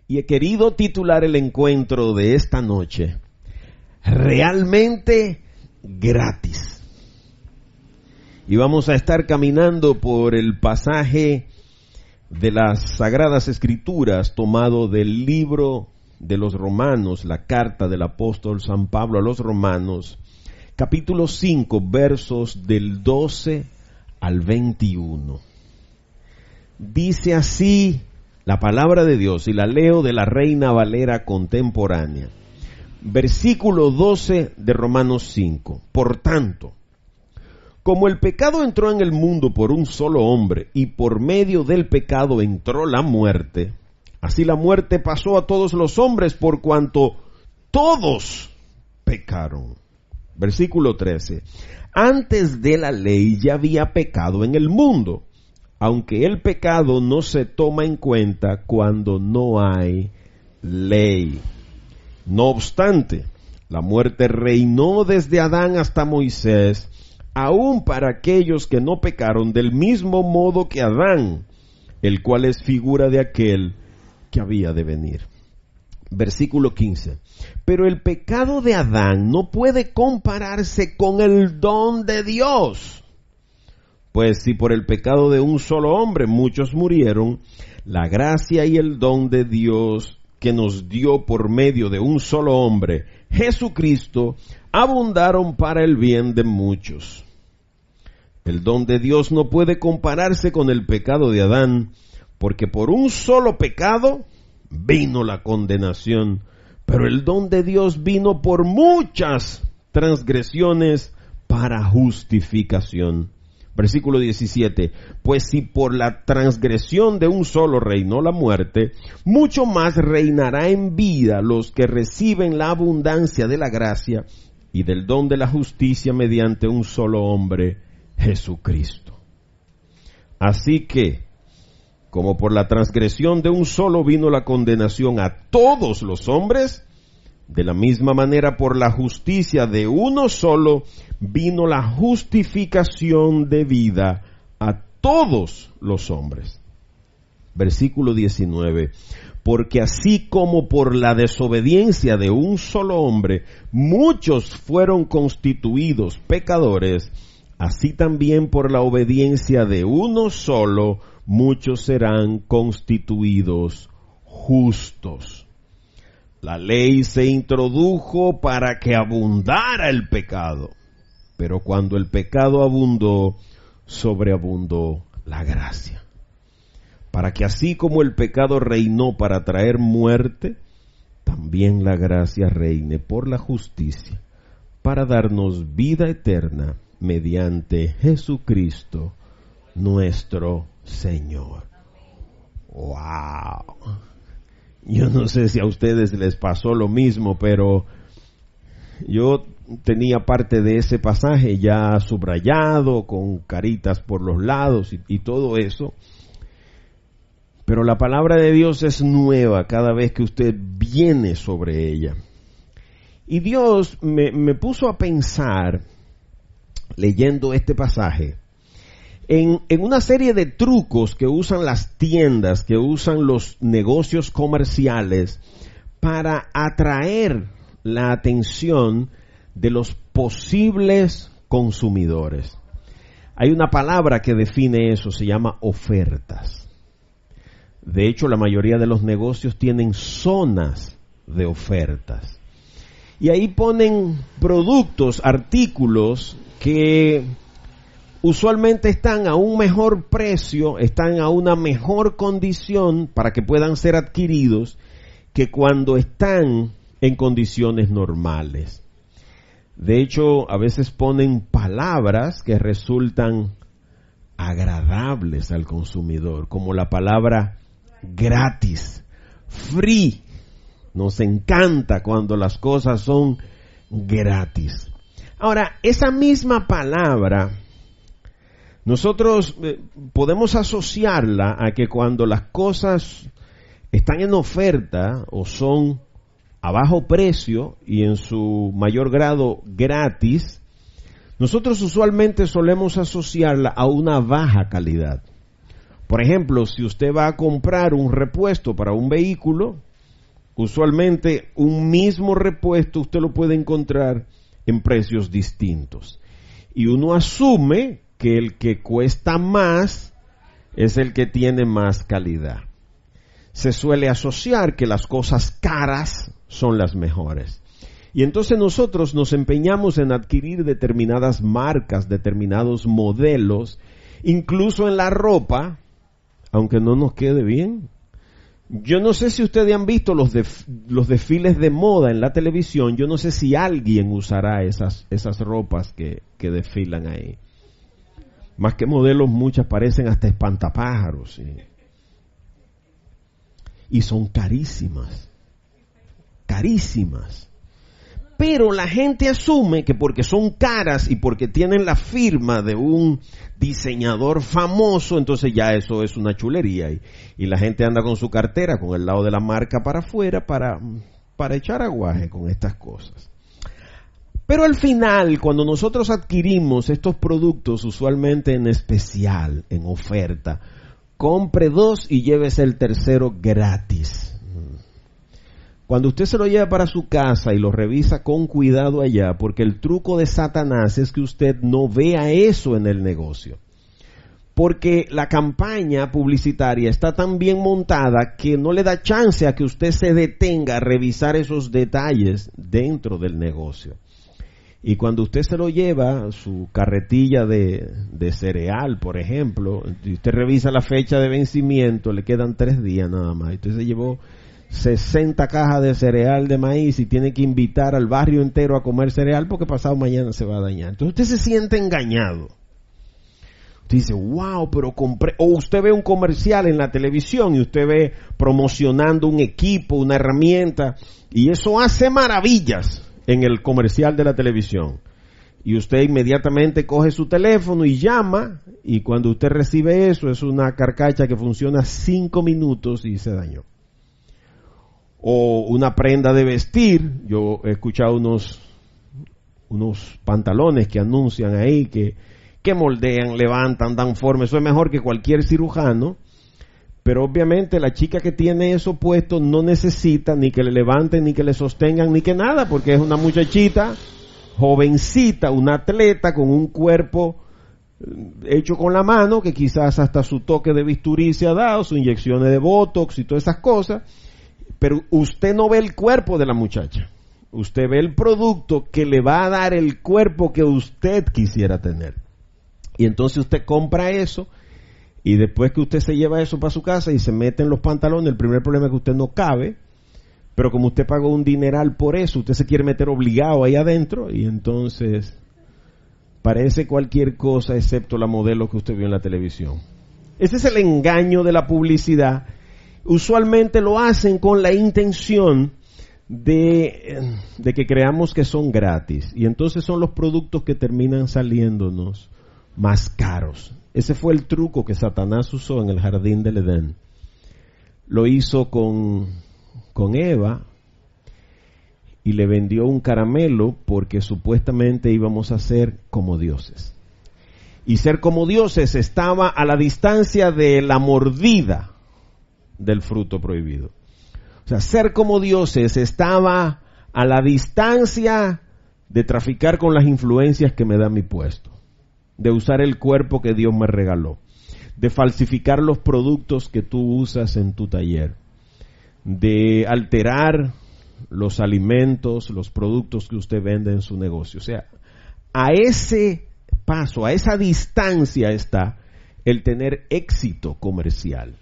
Y he querido titular el encuentro de esta noche, Realmente Gratis. Y vamos a estar caminando por el pasaje de las Sagradas Escrituras tomado del libro de los Romanos, la carta del apóstol San Pablo a los Romanos, capítulo 5, versos del 12 al 21. Dice así la palabra de Dios, y la leo de la Reina Valera contemporánea. Versículo 12 de Romanos 5. Por tanto, como el pecado entró en el mundo por un solo hombre, y por medio del pecado entró la muerte, así la muerte pasó a todos los hombres por cuanto todos pecaron. Versículo 13. Antes de la ley ya había pecado en el mundo, aunque el pecado no se toma en cuenta cuando no hay ley. No obstante, la muerte reinó desde Adán hasta Moisés, aún para aquellos que no pecaron del mismo modo que Adán, el cual es figura de aquel que había de venir. Versículo 15. Pero el pecado de Adán no puede compararse con el don de Dios. Pues si por el pecado de un solo hombre muchos murieron, la gracia y el don de Dios que nos dio por medio de un solo hombre, Jesucristo, abundaron para el bien de muchos. El don de Dios no puede compararse con el pecado de Adán, porque por un solo pecado vino la condenación, pero el don de Dios vino por muchas transgresiones para justificación. Versículo 17, pues si por la transgresión de un solo reinó la muerte, mucho más reinará en vida los que reciben la abundancia de la gracia y del don de la justicia mediante un solo hombre, Jesucristo. Así que, como por la transgresión de un solo vino la condenación a todos los hombres, de la misma manera por la justicia de uno solo vino la justificación de vida a todos los hombres. Versículo 19. Porque así como por la desobediencia de un solo hombre muchos fueron constituidos pecadores, así también por la obediencia de uno solo muchos serán constituidos justos. La ley se introdujo para que abundara el pecado, pero cuando el pecado abundó, sobreabundó la gracia. Para que así como el pecado reinó para traer muerte, también la gracia reine por la justicia, para darnos vida eterna mediante Jesucristo, nuestro Señor. ¡Wow! Yo no sé si a ustedes les pasó lo mismo, pero yo tenía parte de ese pasaje ya subrayado, con caritas por los lados y todo eso. Pero la palabra de Dios es nueva cada vez que usted viene sobre ella. Y Dios me puso a pensar, leyendo este pasaje, en una serie de trucos que usan las tiendas, que usan los negocios comerciales para atraer la atención de los posibles consumidores. Hay una palabra que define eso, se llama ofertas. De hecho, la mayoría de los negocios tienen zonas de ofertas. Y ahí ponen productos, artículos que usualmente están a un mejor precio, están a una mejor condición para que puedan ser adquiridos que cuando están en condiciones normales. De hecho, a veces ponen palabras que resultan agradables al consumidor, como la palabra gratis, free. Nos encanta cuando las cosas son gratis. Ahora, esa misma palabra nosotros podemos asociarla a que cuando las cosas están en oferta o son a bajo precio y en su mayor grado gratis, nosotros usualmente solemos asociarla a una baja calidad. Por ejemplo, si usted va a comprar un repuesto para un vehículo Usualmente un mismo repuesto usted lo puede encontrar en precios distintos. Y uno asume que el que cuesta más es el que tiene más calidad. Se suele asociar que las cosas caras son las mejores. Y entonces nosotros nos empeñamos en adquirir determinadas marcas, determinados modelos, incluso en la ropa, aunque no nos quede bien. Yo no sé si ustedes han visto los desfiles de moda en la televisión. Yo no sé si alguien usará esas ropas que desfilan ahí. Más que modelos, muchas parecen hasta espantapájaros. ¿Sí? Y son carísimas. Carísimas. Pero la gente asume que porque son caras y porque tienen la firma de un diseñador famoso, entonces ya eso es una chulería. Y la gente anda con su cartera, con el lado de la marca para afuera, para echar aguaje con estas cosas. Pero al final, cuando nosotros adquirimos estos productos, usualmente en especial, en oferta, compre 2 y llévese el tercero gratis. Cuando usted se lo lleva para su casa y lo revisa con cuidado allá, porque el truco de Satanás es que usted no vea eso en el negocio. Porque la campaña publicitaria está tan bien montada que no le da chance a que usted se detenga a revisar esos detalles dentro del negocio. Y cuando usted se lo lleva, su carretilla de cereal, por ejemplo, y usted revisa la fecha de vencimiento, le quedan 3 días nada más. Usted se llevó 60 cajas de cereal de maíz y tiene que invitar al barrio entero a comer cereal porque pasado mañana se va a dañar. Entonces usted se siente engañado. Usted dice, wow, pero compré. O usted ve un comercial en la televisión y usted ve promocionando un equipo, una herramienta, y eso hace maravillas en el comercial de la televisión. Y usted inmediatamente coge su teléfono y llama, y cuando usted recibe eso, es una carcacha que funciona 5 minutos y se dañó. O una prenda de vestir. Yo he escuchado unos pantalones que anuncian ahí que moldean, levantan, dan forma. Eso es mejor que cualquier cirujano. Pero obviamente la chica que tiene eso puesto no necesita ni que le levanten, ni que le sostengan, ni que nada, porque es una muchachita jovencita, una atleta con un cuerpo hecho con la mano, que quizás hasta su toque de bisturí se ha dado, sus inyecciones de botox y todas esas cosas. Pero usted no ve el cuerpo de la muchacha. Usted ve el producto que le va a dar el cuerpo que usted quisiera tener. Y entonces usted compra eso, y después que usted se lleva eso para su casa y se mete en los pantalones, el primer problema es que usted no cabe, pero como usted pagó un dineral por eso, usted se quiere meter obligado ahí adentro, y entonces parece cualquier cosa excepto la modelo que usted vio en la televisión. Ese es el engaño de la publicidad. Usualmente lo hacen con la intención de que creamos que son gratis. Y entonces son los productos que terminan saliéndonos más caros. Ese fue el truco que Satanás usó en el jardín del Edén. Lo hizo con Eva y le vendió un caramelo porque supuestamente íbamos a ser como dioses. Y ser como dioses estaba a la distancia de la mordida del fruto prohibido. O sea, ser como dioses estaba a la distancia de traficar con las influencias que me da mi puesto, de usar el cuerpo que Dios me regaló, de falsificar los productos que tú usas en tu taller, de alterar los alimentos, los productos que usted vende en su negocio. O sea, a ese paso, a esa distancia está el tener éxito comercial.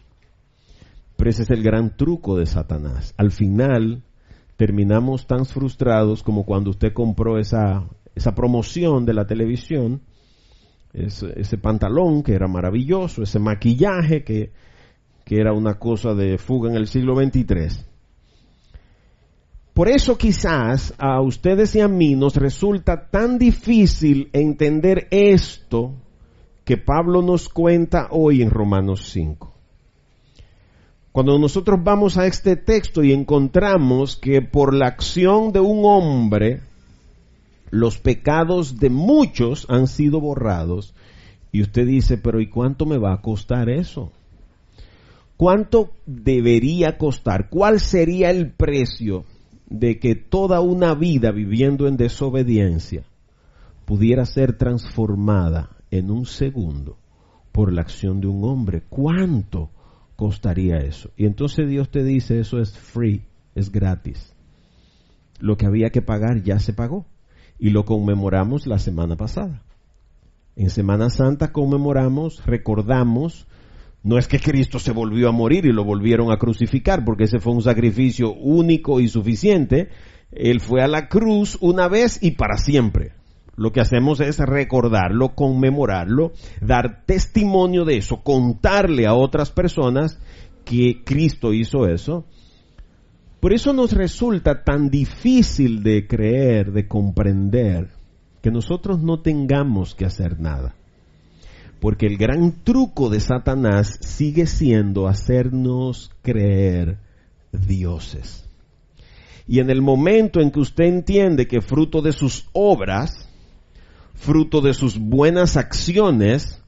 Pero ese es el gran truco de Satanás. Al final terminamos tan frustrados como cuando usted compró esa promoción de la televisión, ese pantalón que era maravilloso, ese maquillaje que era una cosa de fuga en el siglo XXIII. Por eso quizás a ustedes y a mí nos resulta tan difícil entender esto que Pablo nos cuenta hoy en Romanos 5. Cuando nosotros vamos a este texto y encontramos que por la acción de un hombre los pecados de muchos han sido borrados, y usted dice, pero ¿y cuánto me va a costar eso? ¿Cuánto debería costar? ¿Cuál sería el precio de que toda una vida viviendo en desobediencia pudiera ser transformada en un segundo por la acción de un hombre? ¿Cuánto costaría eso? Y entonces Dios te dice, eso es free, es gratis. Lo que había que pagar ya se pagó. Y lo conmemoramos la semana pasada. En Semana Santa conmemoramos, recordamos, no es que Cristo se volvió a morir y lo volvieron a crucificar, porque ese fue un sacrificio único y suficiente. Él fue a la cruz una vez y para siempre. Lo que hacemos es recordarlo, conmemorarlo, dar testimonio de eso, contarle a otras personas que Cristo hizo eso. Por eso nos resulta tan difícil de creer, de comprender, que nosotros no tengamos que hacer nada. Porque el gran truco de Satanás sigue siendo hacernos creer dioses. Y en el momento en que usted entiende que fruto de sus obras, fruto de sus buenas acciones,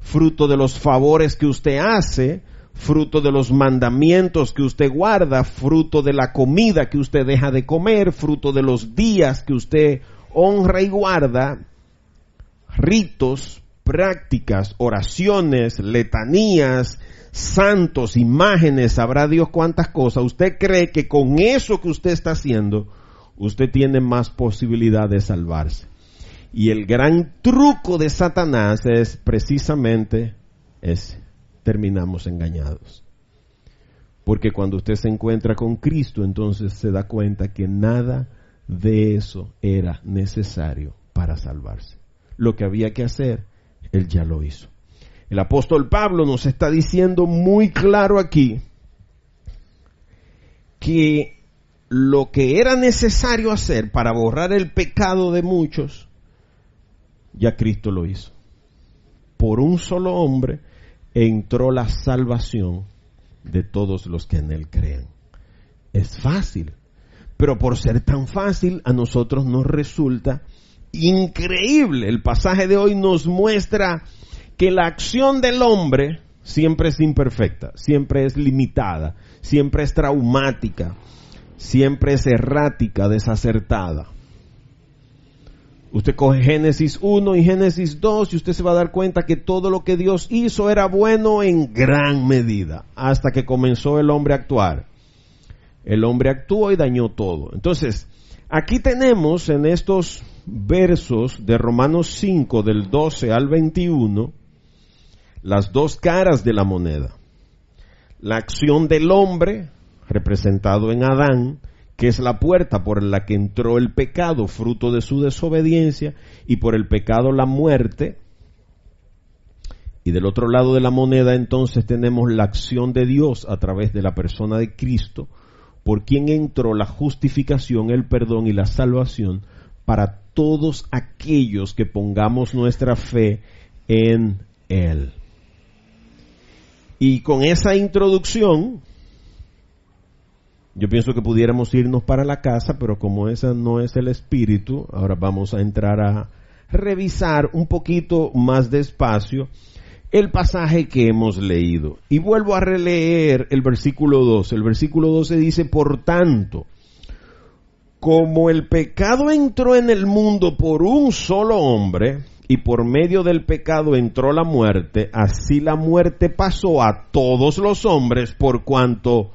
fruto de los favores que usted hace, fruto de los mandamientos que usted guarda, fruto de la comida que usted deja de comer, fruto de los días que usted honra y guarda, ritos, prácticas, oraciones, letanías, santos, imágenes, sabrá Dios cuántas cosas. Usted cree que con eso que usted está haciendo, usted tiene más posibilidad de salvarse. Y el gran truco de Satanás es precisamente ese. Terminamos engañados. Porque cuando usted se encuentra con Cristo, entonces se da cuenta que nada de eso era necesario para salvarse. Lo que había que hacer, Él ya lo hizo. El apóstol Pablo nos está diciendo muy claro aquí que lo que era necesario hacer para borrar el pecado de muchos, ya Cristo lo hizo. Por un solo hombre entró la salvación de todos los que en Él creen. Es fácil, pero por ser tan fácil a nosotros nos resulta increíble. El pasaje de hoy nos muestra que la acción del hombre siempre es imperfecta, siempre es limitada, siempre es traumática, siempre es errática, desacertada. Usted coge Génesis 1 y Génesis 2 y usted se va a dar cuenta que todo lo que Dios hizo era bueno en gran medida, hasta que comenzó el hombre a actuar. El hombre actuó y dañó todo. Entonces, aquí tenemos en estos versos de Romanos 5, del 12 al 21, las dos caras de la moneda. La acción del hombre, representado en Adán, que es la puerta por la que entró el pecado, fruto de su desobediencia, y por el pecado la muerte. Y del otro lado de la moneda entonces tenemos la acción de Dios a través de la persona de Cristo, por quien entró la justificación, el perdón y la salvación para todos aquellos que pongamos nuestra fe en Él. Y con esa introducción, yo pienso que pudiéramos irnos para la casa, pero como ese no es el espíritu, ahora vamos a entrar a revisar un poquito más despacio el pasaje que hemos leído. Y vuelvo a releer el versículo 12. El versículo 12 dice, por tanto, como el pecado entró en el mundo por un solo hombre, y por medio del pecado entró la muerte, así la muerte pasó a todos los hombres por cuanto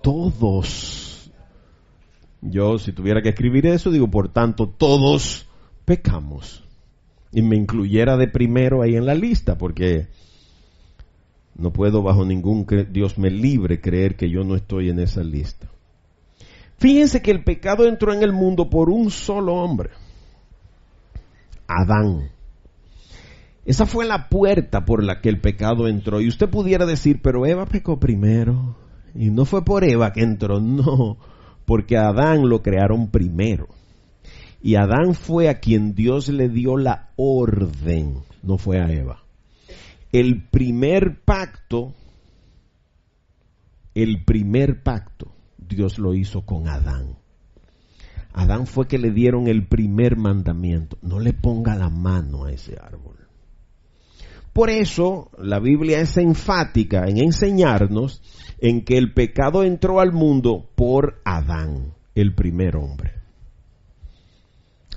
todos, yo si tuviera que escribir eso, digo, por tanto, todos pecamos. Y me incluyera de primero ahí en la lista, porque no puedo bajo ningún, Dios me libre, creer que yo no estoy en esa lista. Fíjense que el pecado entró en el mundo por un solo hombre, Adán. Esa fue la puerta por la que el pecado entró. Y usted pudiera decir, pero Eva pecó primero. Y no fue por Eva que entró, no, porque a Adán lo crearon primero. Y Adán fue a quien Dios le dio la orden, no fue a Eva. El primer pacto, Dios lo hizo con Adán. Adán fue que le dieron el primer mandamiento, no le ponga la mano a ese árbol. Por eso la Biblia es enfática en enseñarnos en que el pecado entró al mundo por Adán, el primer hombre.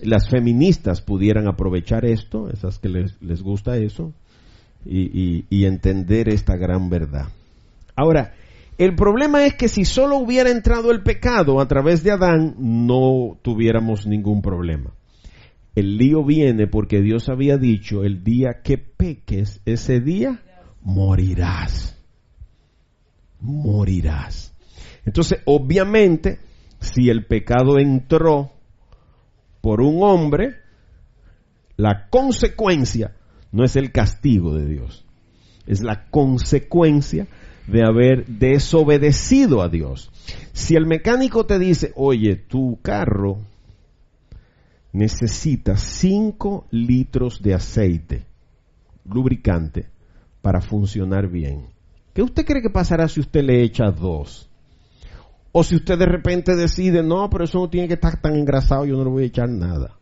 Las feministas pudieran aprovechar esto, esas que les gusta eso, y entender esta gran verdad. Ahora, el problema es que si solo hubiera entrado el pecado a través de Adán, no tuviéramos ningún problema. El lío viene porque Dios había dicho, el día que peques, ese día morirás. Morirás. Entonces, obviamente, si el pecado entró por un hombre, la consecuencia no es el castigo de Dios, es la consecuencia de haber desobedecido a Dios. Si el mecánico te dice, oye, tu carro necesita 5 litros de aceite, lubricante, para funcionar bien, ¿qué usted cree que pasará si usted le echa 2? O si usted de repente decide, no, pero eso no tiene que estar tan engrasado, yo no le voy a echar nada.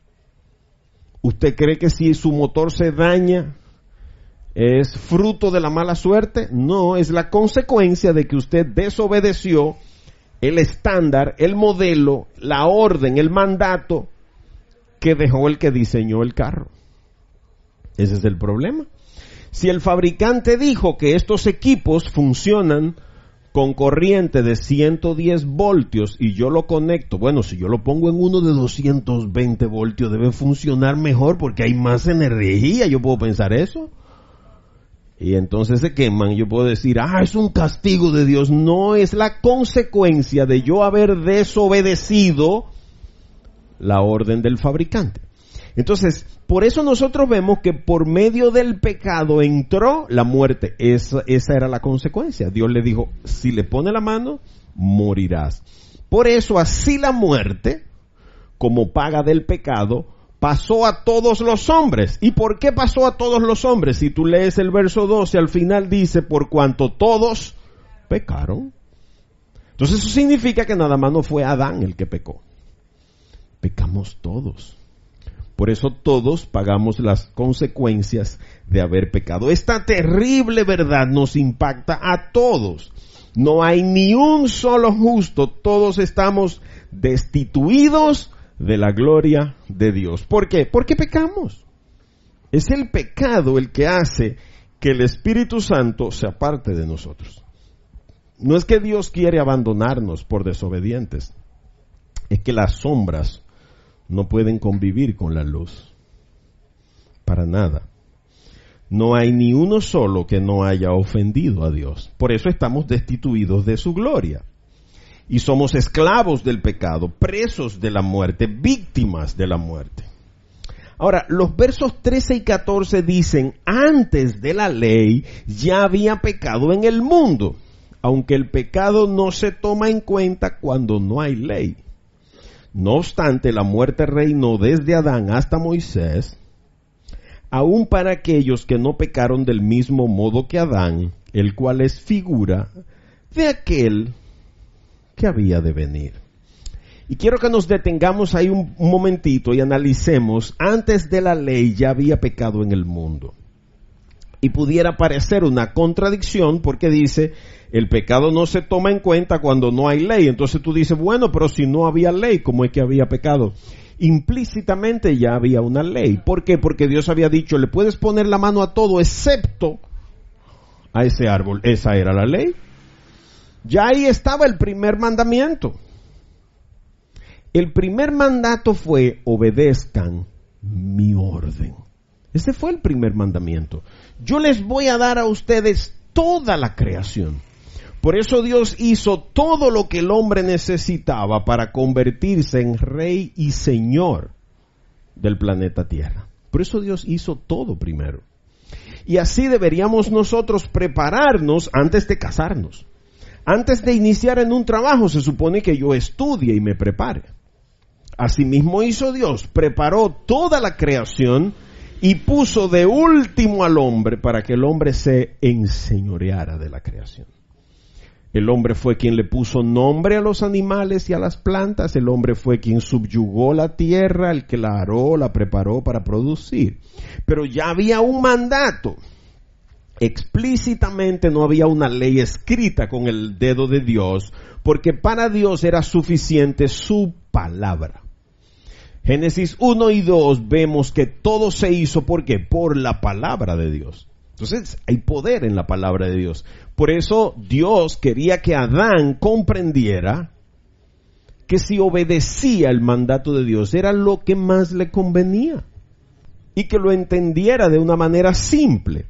¿Usted cree que si su motor se daña es fruto de la mala suerte? No, es la consecuencia de que usted desobedeció el estándar, el modelo, la orden, el mandato que dejó el que diseñó el carro. Ese es el problema. Si el fabricante dijo que estos equipos funcionan con corriente de 110 voltios y yo lo conecto, bueno, si yo lo pongo en uno de 220 voltios debe funcionar mejor porque hay más energía, yo puedo pensar eso. Y entonces se queman, yo puedo decir, es un castigo de Dios. No, es la consecuencia de yo haber desobedecido la orden del fabricante. Entonces, por eso nosotros vemos que por medio del pecado entró la muerte. Esa era la consecuencia. Dios le dijo, si le pone la mano, morirás. Por eso así la muerte, como paga del pecado, pasó a todos los hombres. ¿Y por qué pasó a todos los hombres? Si tú lees el verso 12, al final dice, por cuanto todos pecaron. Entonces eso significa que nada más no fue Adán el que pecó. Pecamos todos. Por eso todos pagamos las consecuencias de haber pecado. Esta terrible verdad nos impacta a todos. No hay ni un solo justo. Todos estamos destituidos de la gloria de Dios. ¿Por qué? Porque pecamos. Es el pecado el que hace que el Espíritu Santo se aparte de nosotros. No es que Dios quiere abandonarnos por desobedientes. Es que las sombras no pueden convivir con la luz. Para nada. No hay ni uno solo que no haya ofendido a Dios. Por eso estamos destituidos de su gloria. Y somos esclavos del pecado, presos de la muerte, víctimas de la muerte. Ahora, los versos 13 y 14 dicen, antes de la ley ya había pecado en el mundo, aunque el pecado no se toma en cuenta cuando no hay ley. No obstante, la muerte reinó desde Adán hasta Moisés, aun para aquellos que no pecaron del mismo modo que Adán, el cual es figura de aquel que había de venir. Y quiero que nos detengamos ahí un momentito y analicemos, antes de la ley ya había pecado en el mundo. Y pudiera parecer una contradicción porque dice, el pecado no se toma en cuenta cuando no hay ley. Entonces tú dices, bueno, pero si no había ley, ¿cómo es que había pecado? Implícitamente ya había una ley. ¿Por qué? Porque Dios había dicho, le puedes poner la mano a todo excepto a ese árbol. Esa era la ley. Ya ahí estaba el primer mandamiento. El primer mandato fue, obedezcan mi orden. Ese fue el primer mandamiento. Yo les voy a dar a ustedes toda la creación. Por eso Dios hizo todo lo que el hombre necesitaba para convertirse en rey y señor del planeta Tierra. Por eso Dios hizo todo primero. Y así deberíamos nosotros prepararnos antes de casarnos. Antes de iniciar en un trabajo, se supone que yo estudie y me prepare. Asimismo hizo Dios, preparó toda la creación y puso de último al hombre para que el hombre se enseñoreara de la creación. El hombre fue quien le puso nombre a los animales y a las plantas. El hombre fue quien subyugó la tierra, el que la aró, la preparó para producir. Pero ya había un mandato. explícitamente no había una ley escrita con el dedo de Dios, porque para Dios era suficiente su palabra. Génesis 1 y 2 vemos que todo se hizo, ¿por qué? Por la palabra de Dios. Entonces hay poder en la palabra de Dios. Por eso Dios quería que Adán comprendiera que si obedecía el mandato de Dios era lo que más le convenía y que lo entendiera de una manera simple.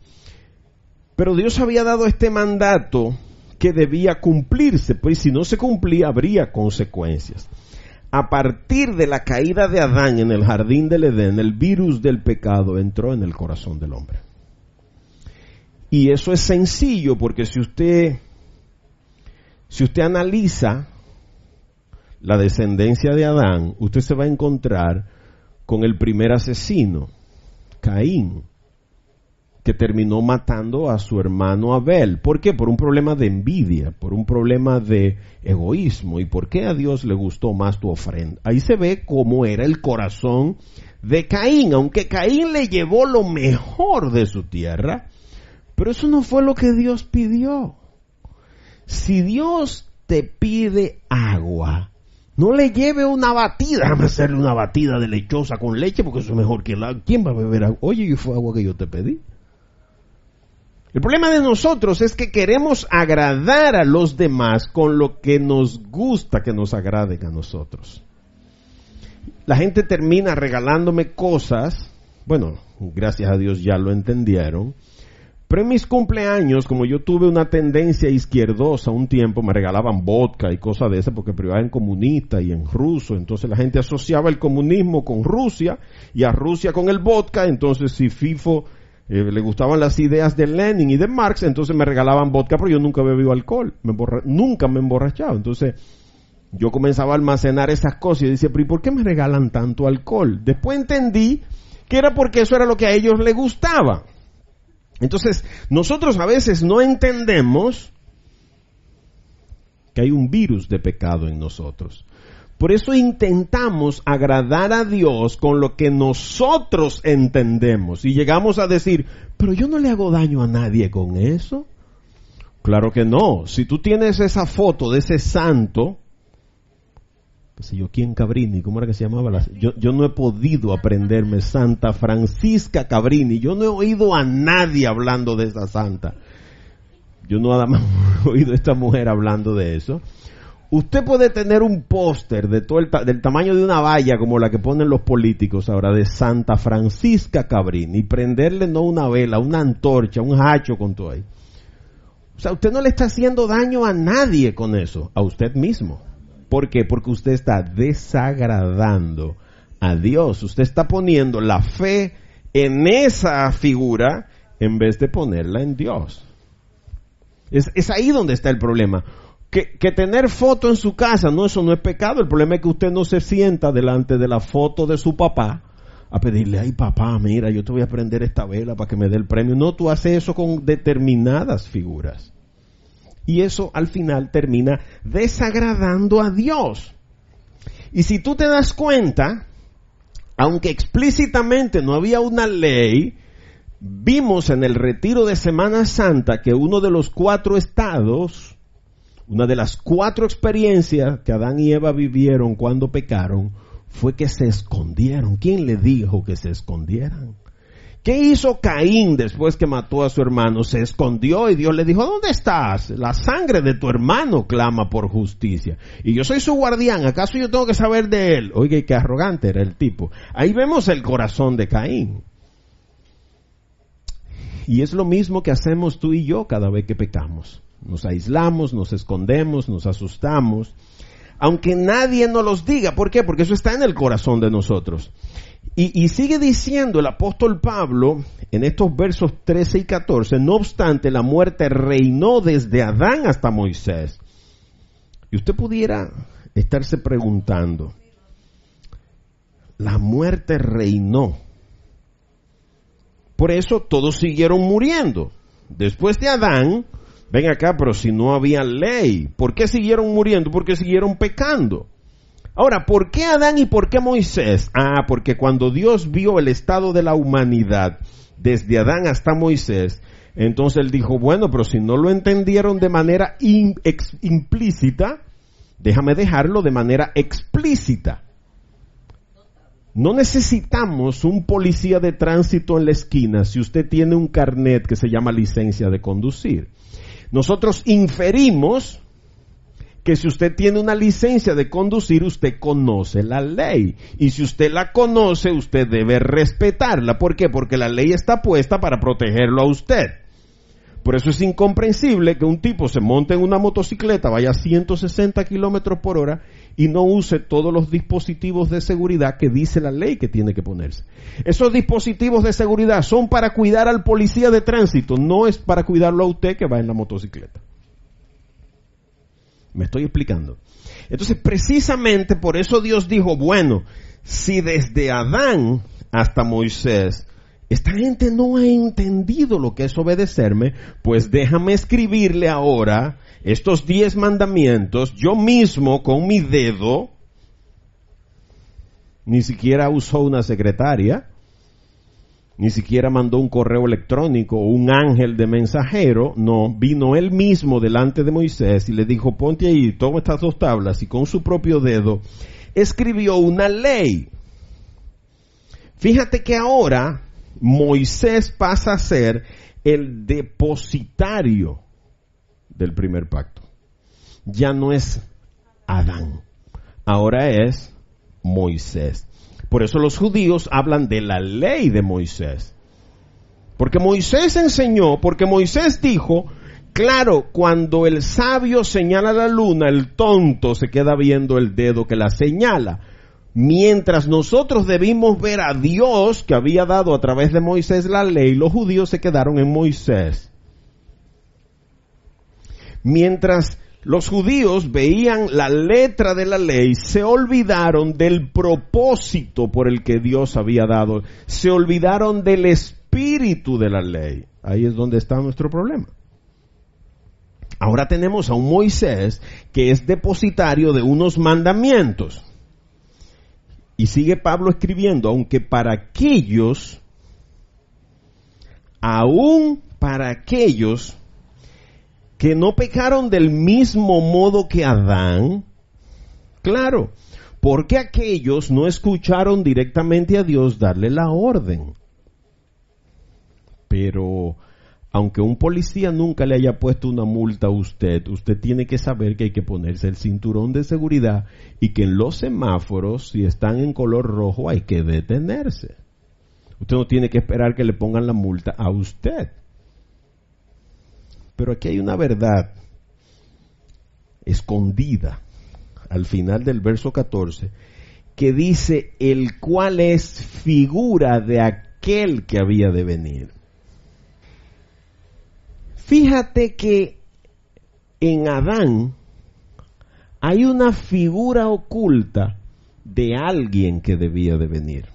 Pero Dios había dado este mandato que debía cumplirse, pues si no se cumplía habría consecuencias. A partir de la caída de Adán en el jardín del Edén, el virus del pecado entró en el corazón del hombre. Y eso es sencillo porque si usted analiza la descendencia de Adán, usted se va a encontrar con el primer asesino, Caín, que terminó matando a su hermano Abel. ¿Por qué? Por un problema de envidia, por un problema de egoísmo. ¿Y por qué a Dios le gustó más tu ofrenda? Ahí se ve cómo era el corazón de Caín, aunque Caín le llevó lo mejor de su tierra, pero eso no fue lo que Dios pidió. Si Dios te pide agua, no le lleve una batida. Déjame hacerle una batida de lechosa con leche porque eso es mejor que el agua. ¿Quién va a beber agua? Oye, y fue agua que yo te pedí. El problema de nosotros es que queremos agradar a los demás con lo que nos gusta que nos agraden a nosotros. La gente termina regalándome cosas, bueno, gracias a Dios ya lo entendieron, pero en mis cumpleaños, como yo tuve una tendencia izquierdosa un tiempo, me regalaban vodka y cosas de esas porque privaban en comunista y en ruso, entonces la gente asociaba el comunismo con Rusia y a Rusia con el vodka, entonces si FIFO le gustaban las ideas de Lenin y de Marx, entonces me regalaban vodka, pero yo nunca había bebido alcohol, nunca me emborrachaba. Entonces yo comenzaba a almacenar esas cosas y decía, pero ¿y por qué me regalan tanto alcohol? Después entendí que era porque eso era lo que a ellos les gustaba. Entonces nosotros a veces no entendemos que hay un virus de pecado en nosotros. Por eso intentamos agradar a Dios con lo que nosotros entendemos. Y llegamos a decir, pero yo no le hago daño a nadie con eso. Claro que no. Si tú tienes esa foto de ese santo, qué sé yo, ¿quién Cabrini? ¿Cómo era que se llamaba? Yo no he podido aprenderme Santa Francisca Cabrini. Yo no he oído a nadie hablando de esa santa. Yo nada más he oído a esta mujer hablando de eso. Usted puede tener un póster de todo del tamaño de una valla como la que ponen los políticos ahora de Santa Francisca Cabrini y prenderle no una vela, una antorcha, un hacho con todo ahí. O sea, usted no le está haciendo daño a nadie con eso, a usted mismo. ¿Por qué? Porque usted está desagradando a Dios. Usted está poniendo la fe en esa figura en vez de ponerla en Dios. Es ahí donde está el problema. Que tener foto en su casa, no, eso no es pecado. El problema es que usted no se sienta delante de la foto de su papá a pedirle, ay papá, mira, yo te voy a prender esta vela para que me dé el premio. No, tú haces eso con determinadas figuras. Y eso al final termina desagradando a Dios. Y si tú te das cuenta, aunque explícitamente no había una ley, vimos en el retiro de Semana Santa que uno de los 4 estados, una de las 4 experiencias que Adán y Eva vivieron cuando pecaron fue que se escondieron. ¿Quién le dijo que se escondieran? ¿Qué hizo Caín después que mató a su hermano? Se escondió y Dios le dijo, ¿dónde estás? La sangre de tu hermano clama por justicia. Y yo soy su guardián, ¿acaso yo tengo que saber de él? Oiga, qué arrogante era el tipo. Ahí vemos el corazón de Caín. Y es lo mismo que hacemos tú y yo cada vez que pecamos. Nos aislamos, nos escondemos, nos asustamos, aunque nadie nos los diga. ¿Por qué? Porque eso está en el corazón de nosotros. Y sigue diciendo el apóstol Pablo en estos versos 13 y 14, no obstante, la muerte reinó desde Adán hasta Moisés. Y usted pudiera estarse preguntando, la muerte reinó. Por eso todos siguieron muriendo. Después de Adán, ven acá, pero si no había ley, ¿por qué siguieron muriendo? Porque siguieron pecando. Ahora, ¿por qué Adán y por qué Moisés? Porque cuando Dios vio el estado de la humanidad, desde Adán hasta Moisés, Entonces él dijo, bueno, pero si no lo entendieron de manera implícita, déjame dejarlo de manera explícita. No necesitamos un policía de tránsito en la esquina si usted tiene un carnet que se llama licencia de conducir. Nosotros inferimos que si usted tiene una licencia de conducir, usted conoce la ley. Y si usted la conoce, usted debe respetarla. ¿Por qué? Porque la ley está puesta para protegerlo a usted. Por eso es incomprensible que un tipo se monte en una motocicleta, vaya a 160 kilómetros por hora y no use todos los dispositivos de seguridad que dice la ley que tiene que ponerse. Esos dispositivos de seguridad son para cuidar al policía de tránsito, no es para cuidarlo a usted que va en la motocicleta. Me estoy explicando. Entonces, precisamente por eso Dios dijo, bueno, si desde Adán hasta Moisés esta gente no ha entendido lo que es obedecerme, pues déjame escribirle ahora estos 10 mandamientos, yo mismo con mi dedo. Ni siquiera usó una secretaria, ni siquiera mandó un correo electrónico o un ángel de mensajero, no, vino él mismo delante de Moisés y le dijo, ponte ahí, toma estas 2 tablas, y con su propio dedo escribió una ley. Fíjate que ahora Moisés pasa a ser el depositario del primer pacto. Ya no es Adán, ahora es Moisés. Por eso los judíos hablan de la ley de Moisés. Porque Moisés enseñó, porque Moisés dijo, claro, cuando el sabio señala la luna, el tonto se queda viendo el dedo que la señala. Mientras nosotros debimos ver a Dios que había dado a través de Moisés la ley, los judíos se quedaron en Moisés. Mientras los judíos veían la letra de la ley, se olvidaron del propósito por el que Dios había dado. Se olvidaron del espíritu de la ley. Ahí es donde está nuestro problema. Ahora tenemos a un Moisés que es depositario de unos mandamientos. Y sigue Pablo escribiendo, aunque para aquellos, aún para aquellos que no pecaron del mismo modo que Adán, claro, porque aquellos no escucharon directamente a Dios darle la orden. Pero aunque un policía nunca le haya puesto una multa a usted, usted tiene que saber que hay que ponerse el cinturón de seguridad y que en los semáforos, si están en color rojo, hay que detenerse. Usted no tiene que esperar que le pongan la multa a usted. Pero aquí hay una verdad escondida al final del verso 14 que dice, el cual es figura de aquel que había de venir. Fíjate que en Adán hay una figura oculta de alguien que debía de venir.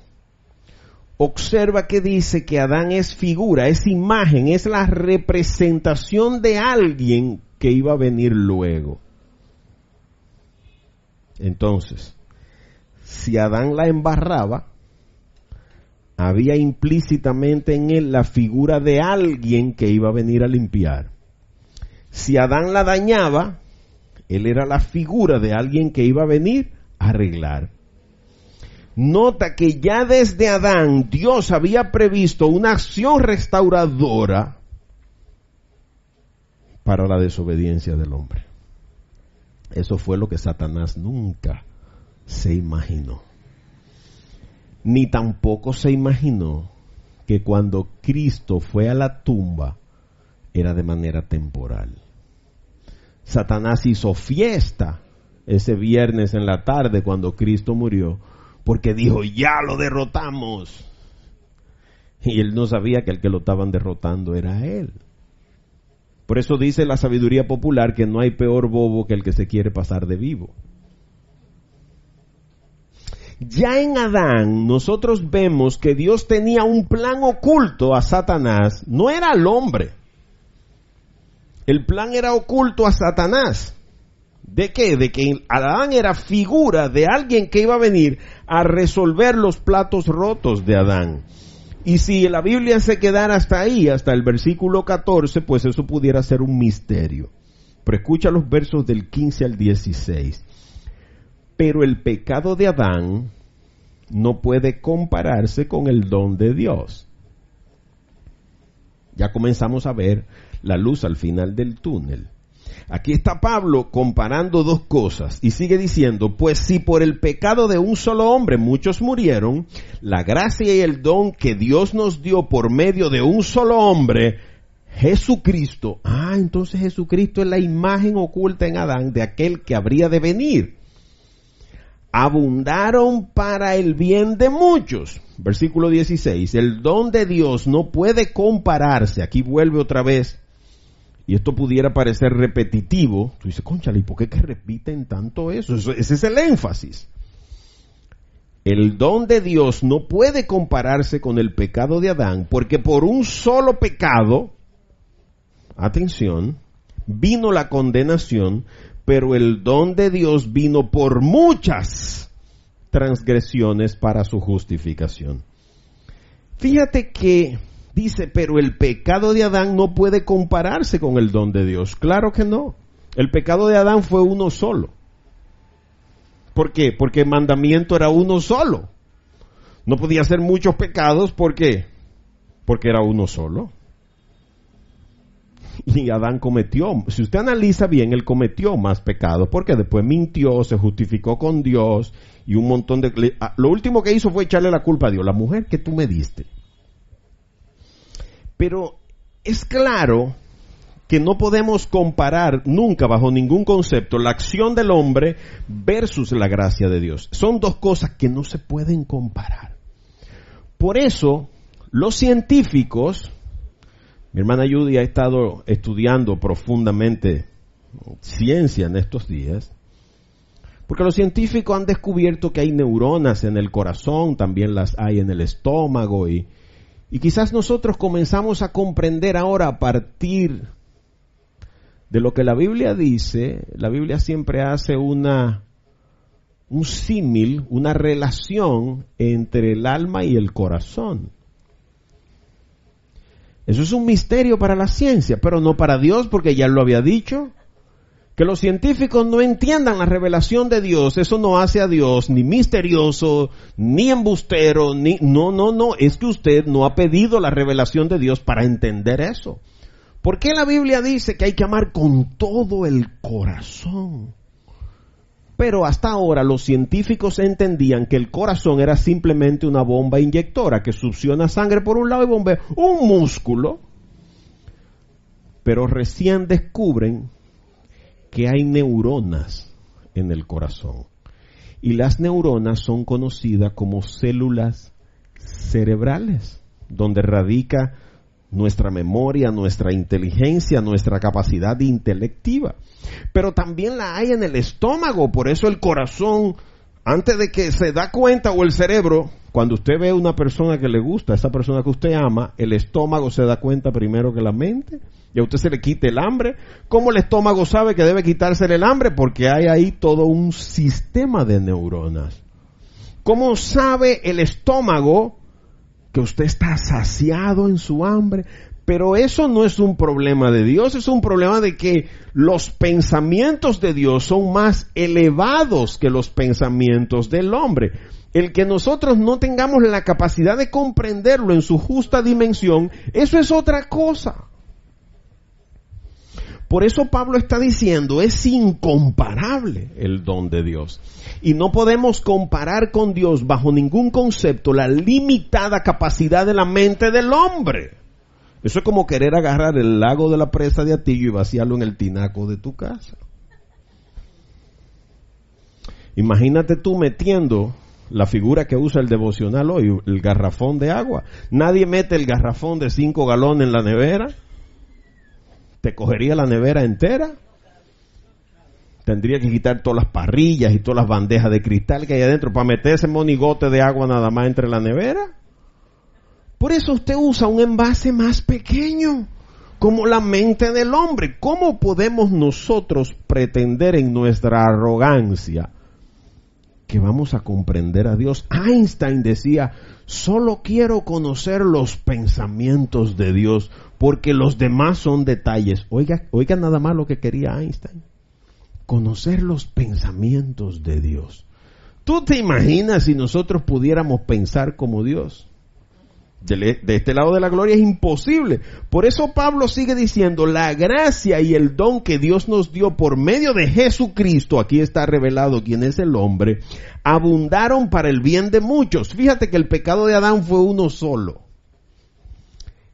Observa que dice que Adán es figura, es imagen, es la representación de alguien que iba a venir luego. Entonces, si Adán la embarraba, había implícitamente en él la figura de alguien que iba a venir a limpiar. Si Adán la dañaba, él era la figura de alguien que iba a venir a arreglar. Nota que ya desde Adán Dios había previsto una acción restauradora para la desobediencia del hombre. Eso fue lo que Satanás nunca se imaginó. Ni tampoco se imaginó que cuando Cristo fue a la tumba era de manera temporal. Satanás hizo fiesta ese viernes en la tarde cuando Cristo murió, porque dijo, ya lo derrotamos. Y él no sabía que el que lo estaban derrotando era él. Por eso dice la sabiduría popular que no hay peor bobo que el que se quiere pasar de vivo. Ya en Adán nosotros vemos que Dios tenía un plan oculto a Satanás, no era al hombre. El plan era oculto a Satanás. ¿De qué? De que Adán era figura de alguien que iba a venir a resolver los platos rotos de Adán. Y si la Biblia se quedara hasta ahí, hasta el versículo 14, pues eso pudiera ser un misterio. Pero escucha los versos del 15 al 16. Pero el pecado de Adán no puede compararse con el don de Dios. Ya comenzamos a ver la luz al final del túnel. Aquí está Pablo comparando dos cosas y sigue diciendo, pues si por el pecado de un solo hombre muchos murieron, la gracia y el don que Dios nos dio por medio de un solo hombre, Jesucristo. Entonces Jesucristo es la imagen oculta en Adán de aquel que habría de venir. Abundaron para el bien de muchos. Versículo 16, el don de Dios no puede compararse. Aquí vuelve otra vez. Y esto pudiera parecer repetitivo. Tú dices, cónchale, ¿y por qué que repiten tanto eso? Ese es el énfasis. El don de Dios no puede compararse con el pecado de Adán, porque por un solo pecado, atención, vino la condenación, pero el don de Dios vino por muchas transgresiones para su justificación. Fíjate que dice, pero el pecado de Adán no puede compararse con el don de Dios. Claro que no. El pecado de Adán fue uno solo. ¿Por qué? Porque el mandamiento era uno solo. No podía ser muchos pecados, ¿por qué? Porque era uno solo. Y Adán cometió, si usted analiza bien, él cometió más pecados, porque después mintió, se justificó con Dios, y un montón de... Lo último que hizo fue echarle la culpa a Dios, la mujer que tú me diste. Pero es claro que no podemos comparar nunca, bajo ningún concepto, la acción del hombre versus la gracia de Dios. Son dos cosas que no se pueden comparar. Por eso, los científicos... Mi hermana Judy ha estado estudiando profundamente ciencia en estos días, porque los científicos han descubierto que hay neuronas en el corazón, también las hay en el estómago, y quizás nosotros comenzamos a comprender ahora a partir de lo que la Biblia dice. La Biblia siempre hace un símil, una relación entre el alma y el corazón. Eso es un misterio para la ciencia, pero no para Dios, porque ya lo había dicho. Que los científicos no entiendan la revelación de Dios, eso no hace a Dios ni misterioso, ni embustero, no, es que usted no ha pedido la revelación de Dios para entender eso. ¿Por qué la Biblia dice que hay que amar con todo el corazón? Pero hasta ahora los científicos entendían que el corazón era simplemente una bomba inyectora que succiona sangre por un lado y bombea un músculo. Pero recién descubren que hay neuronas en el corazón. Y las neuronas son conocidas como células cerebrales, donde radica nuestra memoria, nuestra inteligencia, nuestra capacidad intelectiva. Pero también la hay en el estómago, por eso el corazón, antes de que se da cuenta, o el cerebro, cuando usted ve a una persona que le gusta, esa persona que usted ama, el estómago se da cuenta primero que la mente, y a usted se le quite el hambre. ¿Cómo el estómago sabe que debe quitársele el hambre? Porque hay ahí todo un sistema de neuronas. ¿Cómo sabe el estómago que usted está saciado en su hambre? Pero eso no es un problema de Dios, es un problema de que los pensamientos de Dios son más elevados que los pensamientos del hombre. El que nosotros no tengamos la capacidad de comprenderlo en su justa dimensión, eso es otra cosa. Por eso Pablo está diciendo, es incomparable el don de Dios. Y no podemos comparar con Dios bajo ningún concepto la limitada capacidad de la mente del hombre. Eso es como querer agarrar el lago de la presa de Atillo y vaciarlo en el tinaco de tu casa. Imagínate tú metiendo la figura que usa el devocional hoy, el garrafón de agua. Nadie mete el garrafón de 5 galones en la nevera. ¿Te cogería la nevera entera? Tendría que quitar todas las parrillas y todas las bandejas de cristal que hay adentro para meter ese monigote de agua nada más entre la nevera. Por eso usted usa un envase más pequeño, como la mente del hombre. ¿Cómo podemos nosotros pretender en nuestra arrogancia que vamos a comprender a Dios. Einstein decía, solo quiero conocer los pensamientos de Dios, porque los demás son detalles. Oiga nada más lo que quería Einstein. Conocer los pensamientos de Dios. ¿Tú te imaginas si nosotros pudiéramos pensar como Dios? De este lado de la gloria es imposible. Por eso Pablo sigue diciendo, la gracia y el don que Dios nos dio por medio de Jesucristo, aquí está revelado quién es el hombre, abundaron para el bien de muchos. Fíjate que el pecado de Adán fue uno solo.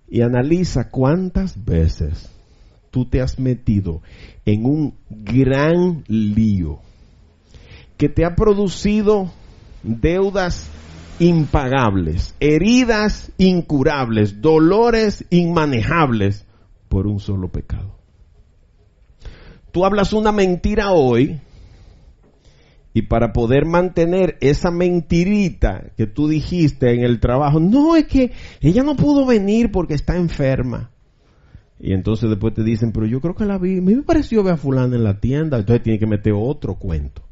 Y analiza cuántas veces tú te has metido en un gran lío que te ha producido deudas impagables, heridas incurables, dolores inmanejables por un solo pecado. Tú hablas una mentira hoy y para poder mantener esa mentirita que tú dijiste en el trabajo, no, es que ella no pudo venir porque está enferma. Y entonces después te dicen, pero yo creo que la vi, me pareció ver a fulana en la tienda, entonces tiene que meter otro cuento.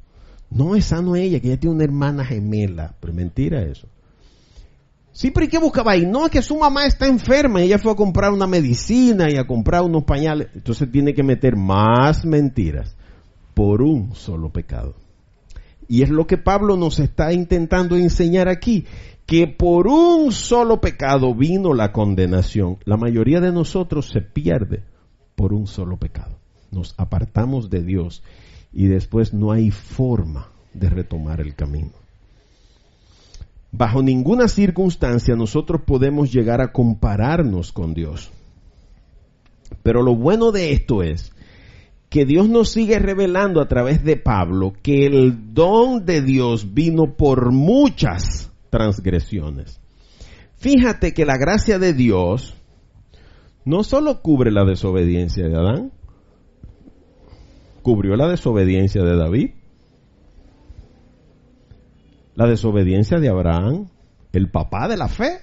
No, esa no es ella, que ella tiene una hermana gemela. Pero mentira eso. Sí, pero ¿y qué buscaba ahí? No, es que su mamá está enferma y ella fue a comprar una medicina y a comprar unos pañales. Entonces tiene que meter más mentiras por un solo pecado. Y es lo que Pablo nos está intentando enseñar aquí, que por un solo pecado vino la condenación. La mayoría de nosotros se pierde por un solo pecado. Nos apartamos de Dios y después no hay forma de retomar el camino. Bajo ninguna circunstancia nosotros podemos llegar a compararnos con Dios. Pero lo bueno de esto es que Dios nos sigue revelando a través de Pablo que el don de Dios vino por muchas transgresiones. Fíjate que la gracia de Dios no solo cubre la desobediencia de Adán, cubrió la desobediencia de David, la desobediencia de Abraham, el papá de la fe,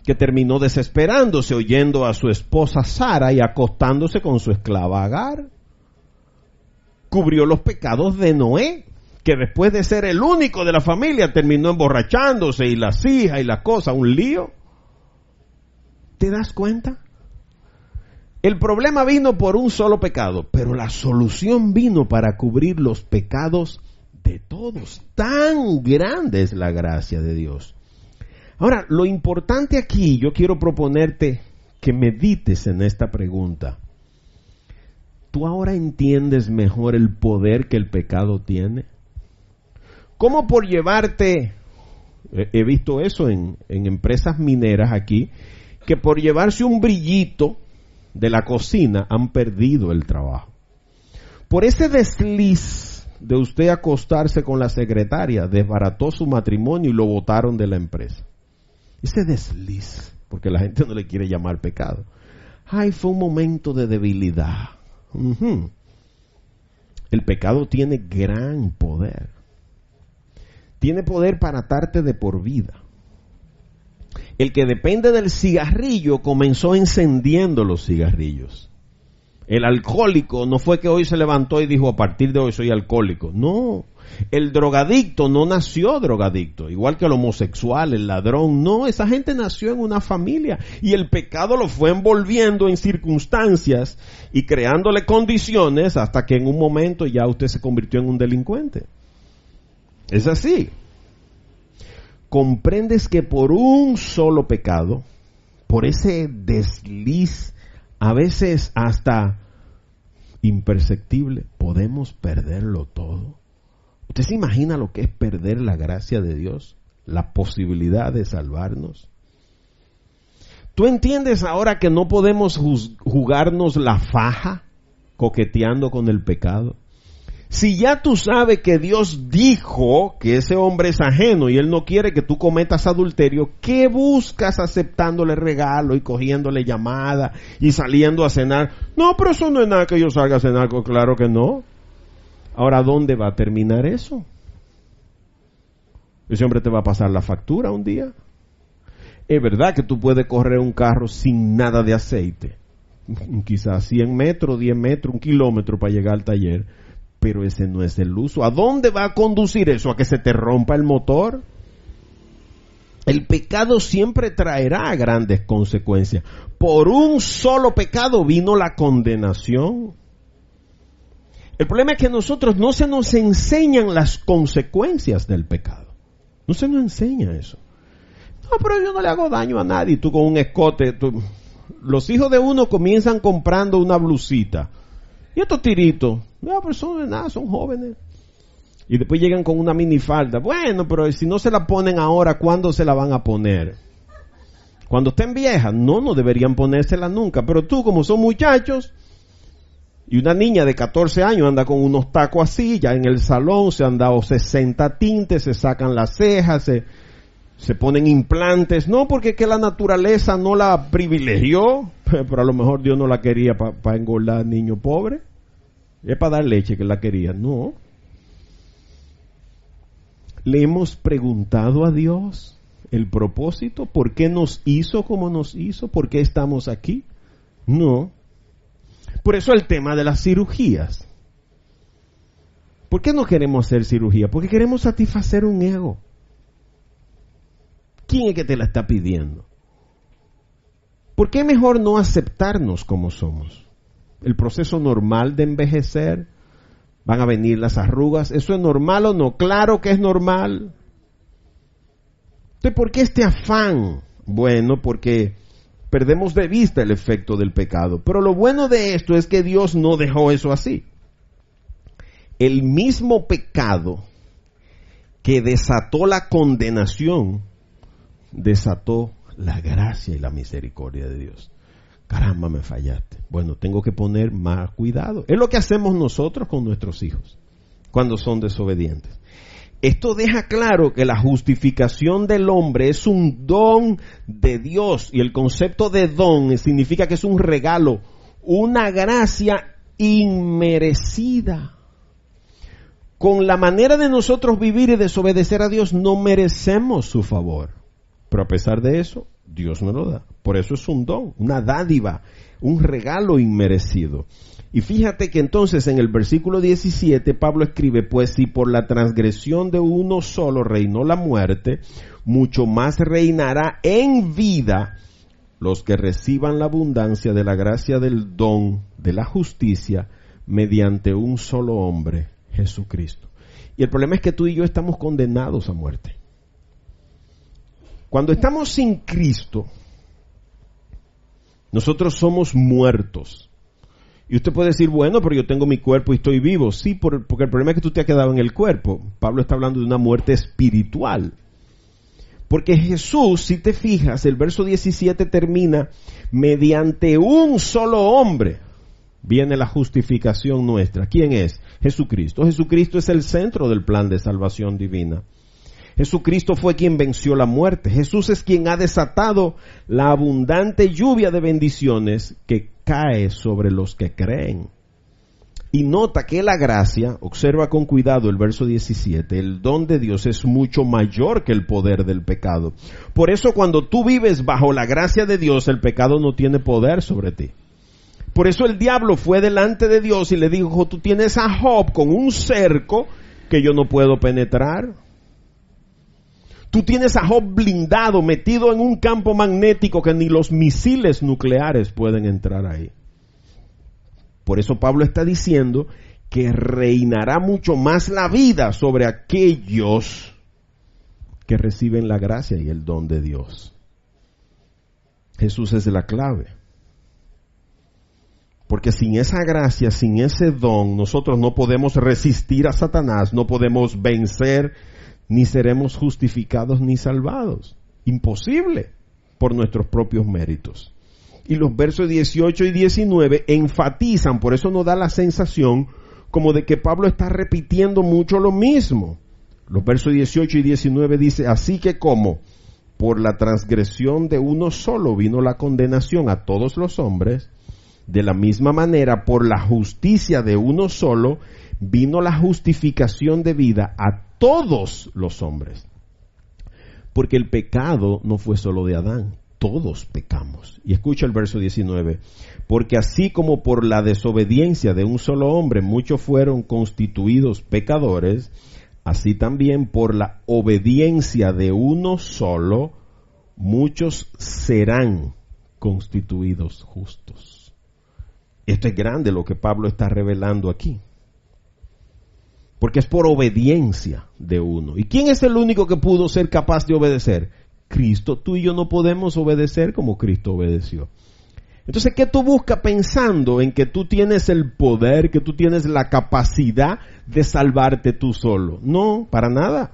que terminó desesperándose oyendo a su esposa Sara y acostándose con su esclava Agar. Cubrió los pecados de Noé, que después de ser el único de la familia terminó emborrachándose y las hijas y las cosas, un lío. ¿Te das cuenta? El problema vino por un solo pecado, pero la solución vino para cubrir los pecados de todos. Tan grande es la gracia de Dios. Ahora, lo importante aquí, yo quiero proponerte que medites en esta pregunta. ¿Tú ahora entiendes mejor el poder que el pecado tiene? ¿Cómo por llevarte, he visto eso en empresas mineras aquí, que por llevarse un brillito de la cocina han perdido el trabajo? Por ese desliz de usted acostarse con la secretaria, desbarató su matrimonio y lo botaron de la empresa. Ese desliz, porque la gente no le quiere llamar pecado. Ay, fue un momento de debilidad. El pecado tiene gran poder. Tiene poder para atarte de por vida. El que depende del cigarrillo comenzó encendiendo los cigarrillos. El alcohólico no fue que hoy se levantó y dijo, a partir de hoy soy alcohólico. No, el drogadicto no nació drogadicto, igual que el homosexual, el ladrón. No, esa gente nació en una familia y el pecado lo fue envolviendo en circunstancias y creándole condiciones hasta que en un momento ya usted se convirtió en un delincuente. Es así. Comprendes que por un solo pecado, por ese desliz, a veces hasta imperceptible, podemos perderlo todo. ¿Usted se imagina lo que es perder la gracia de Dios? La posibilidad de salvarnos. ¿Tú entiendes ahora que no podemos jugarnos la faja coqueteando con el pecado? Si ya tú sabes que Dios dijo que ese hombre es ajeno y Él no quiere que tú cometas adulterio, ¿qué buscas aceptándole regalo y cogiéndole llamada y saliendo a cenar? No, pero eso no es nada que yo salga a cenar, claro que no. Ahora, ¿dónde va a terminar eso? Ese hombre te va a pasar la factura un día. Es verdad que tú puedes correr un carro sin nada de aceite, quizás 100 metros, 10 metros, 1 kilómetro para llegar al taller. Pero ese no es el uso. ¿A dónde va a conducir eso? ¿A que se te rompa el motor? El pecado siempre traerá grandes consecuencias. Por un solo pecado vino la condenación. El problema es que nosotros no se nos enseñan las consecuencias del pecado. No se nos enseña eso. No, pero yo no le hago daño a nadie. Tú con un escote. Los hijos de uno comienzan comprando una blusita. Y estos tiritos, no, pero son jóvenes. Y después llegan con una minifalda. Bueno, pero si no se la ponen ahora, ¿cuándo se la van a poner? Cuando estén viejas. No deberían ponérsela nunca. Pero tú, como son muchachos, y una niña de 14 años anda con unos tacos así, ya en el salón se han dado 60 tintes, se sacan las cejas, se ponen implantes. No, porque es que la naturaleza no la privilegió, pero a lo mejor Dios no la quería para engordar al niño pobre. Es para dar leche que la quería. No. ¿Le hemos preguntado a Dios el propósito? ¿Por qué nos hizo como nos hizo? ¿Por qué estamos aquí? No. Por eso el tema de las cirugías. ¿Por qué no queremos hacer cirugía? Porque queremos satisfacer un ego. ¿Quién es que te la está pidiendo? ¿Por qué mejor no aceptarnos como somos? El proceso normal de envejecer, van a venir las arrugas. ¿Eso es normal o no? Claro que es normal. Entonces, ¿por qué este afán? Bueno, porque perdemos de vista el efecto del pecado. Pero lo bueno de esto es que Dios no dejó eso así. El mismo pecado que desató la condenación, desató la gracia y la misericordia de Dios. Caramba, me fallaste. Bueno, tengo que poner más cuidado. Es lo que hacemos nosotros con nuestros hijos cuando son desobedientes. Esto deja claro que la justificación del hombre es un don de Dios, y el concepto de don significa que es un regalo, una gracia inmerecida. Con la manera de nosotros vivir y desobedecer a Dios no merecemos su favor, pero a pesar de eso Dios nos lo da. Por eso es un don, una dádiva, un regalo inmerecido. Y fíjate que entonces en el versículo 17 Pablo escribe: pues si por la transgresión de uno solo reinó la muerte, mucho más reinará en vida los que reciban la abundancia de la gracia del don de la justicia mediante un solo hombre, Jesucristo. Y el problema es que tú y yo estamos condenados a muerte. Cuando estamos sin Cristo, nosotros somos muertos. Y usted puede decir, bueno, pero yo tengo mi cuerpo y estoy vivo. Sí, porque el problema es que tú te has quedado en el cuerpo. Pablo está hablando de una muerte espiritual. Porque Jesús, si te fijas, el verso 17 termina: mediante un solo hombre viene la justificación nuestra. ¿Quién es? Jesucristo. Jesucristo es el centro del plan de salvación divina. Jesucristo fue quien venció la muerte. Jesús es quien ha desatado la abundante lluvia de bendiciones que cae sobre los que creen. Y nota que la gracia, observa con cuidado el verso 17, el don de Dios es mucho mayor que el poder del pecado. Por eso cuando tú vives bajo la gracia de Dios, el pecado no tiene poder sobre ti. Por eso el diablo fue delante de Dios y le dijo: tú tienes a Job con un cerco que yo no puedo penetrar. Tú tienes a Job blindado, metido en un campo magnético que ni los misiles nucleares pueden entrar ahí. Por eso Pablo está diciendo que reinará mucho más la vida sobre aquellos que reciben la gracia y el don de Dios. Jesús es la clave. Porque sin esa gracia, sin ese don, nosotros no podemos resistir a Satanás, no podemos vencer, ni seremos justificados ni salvados. Imposible por nuestros propios méritos. Y los versos 18 y 19 enfatizan, por eso nos da la sensación como de que Pablo está repitiendo mucho lo mismo. Los versos 18 y 19 dice: así que como por la transgresión de uno solo vino la condenación a todos los hombres, de la misma manera por la justicia de uno solo vino la justificación de vida a todos los hombres. Porque el pecado no fue solo de Adán. todos pecamos. Y escucha el verso 19. Porque así como por la desobediencia de un solo hombre muchos fueron constituidos pecadores, así también por la obediencia de uno solo muchos serán constituidos justos. Esto es grande lo que Pablo está revelando aquí. Porque es por obediencia de uno. ¿Y quién es el único que pudo ser capaz de obedecer? Cristo. Tú y yo no podemos obedecer como Cristo obedeció. Entonces, ¿qué tú buscas pensando en que tú tienes el poder, que tú tienes la capacidad de salvarte tú solo? No, para nada.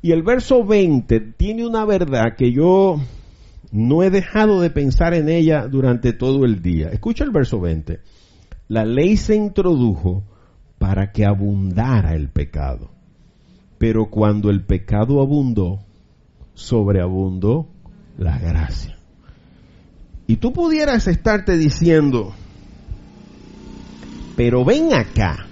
Y el verso 20 tiene una verdad que yo no he dejado de pensar en ella durante todo el día. Escucha el verso 20. La ley se introdujo para que abundara el pecado. Pero cuando el pecado abundó, sobreabundó la gracia. Y tú pudieras estarte diciendo, pero ven acá.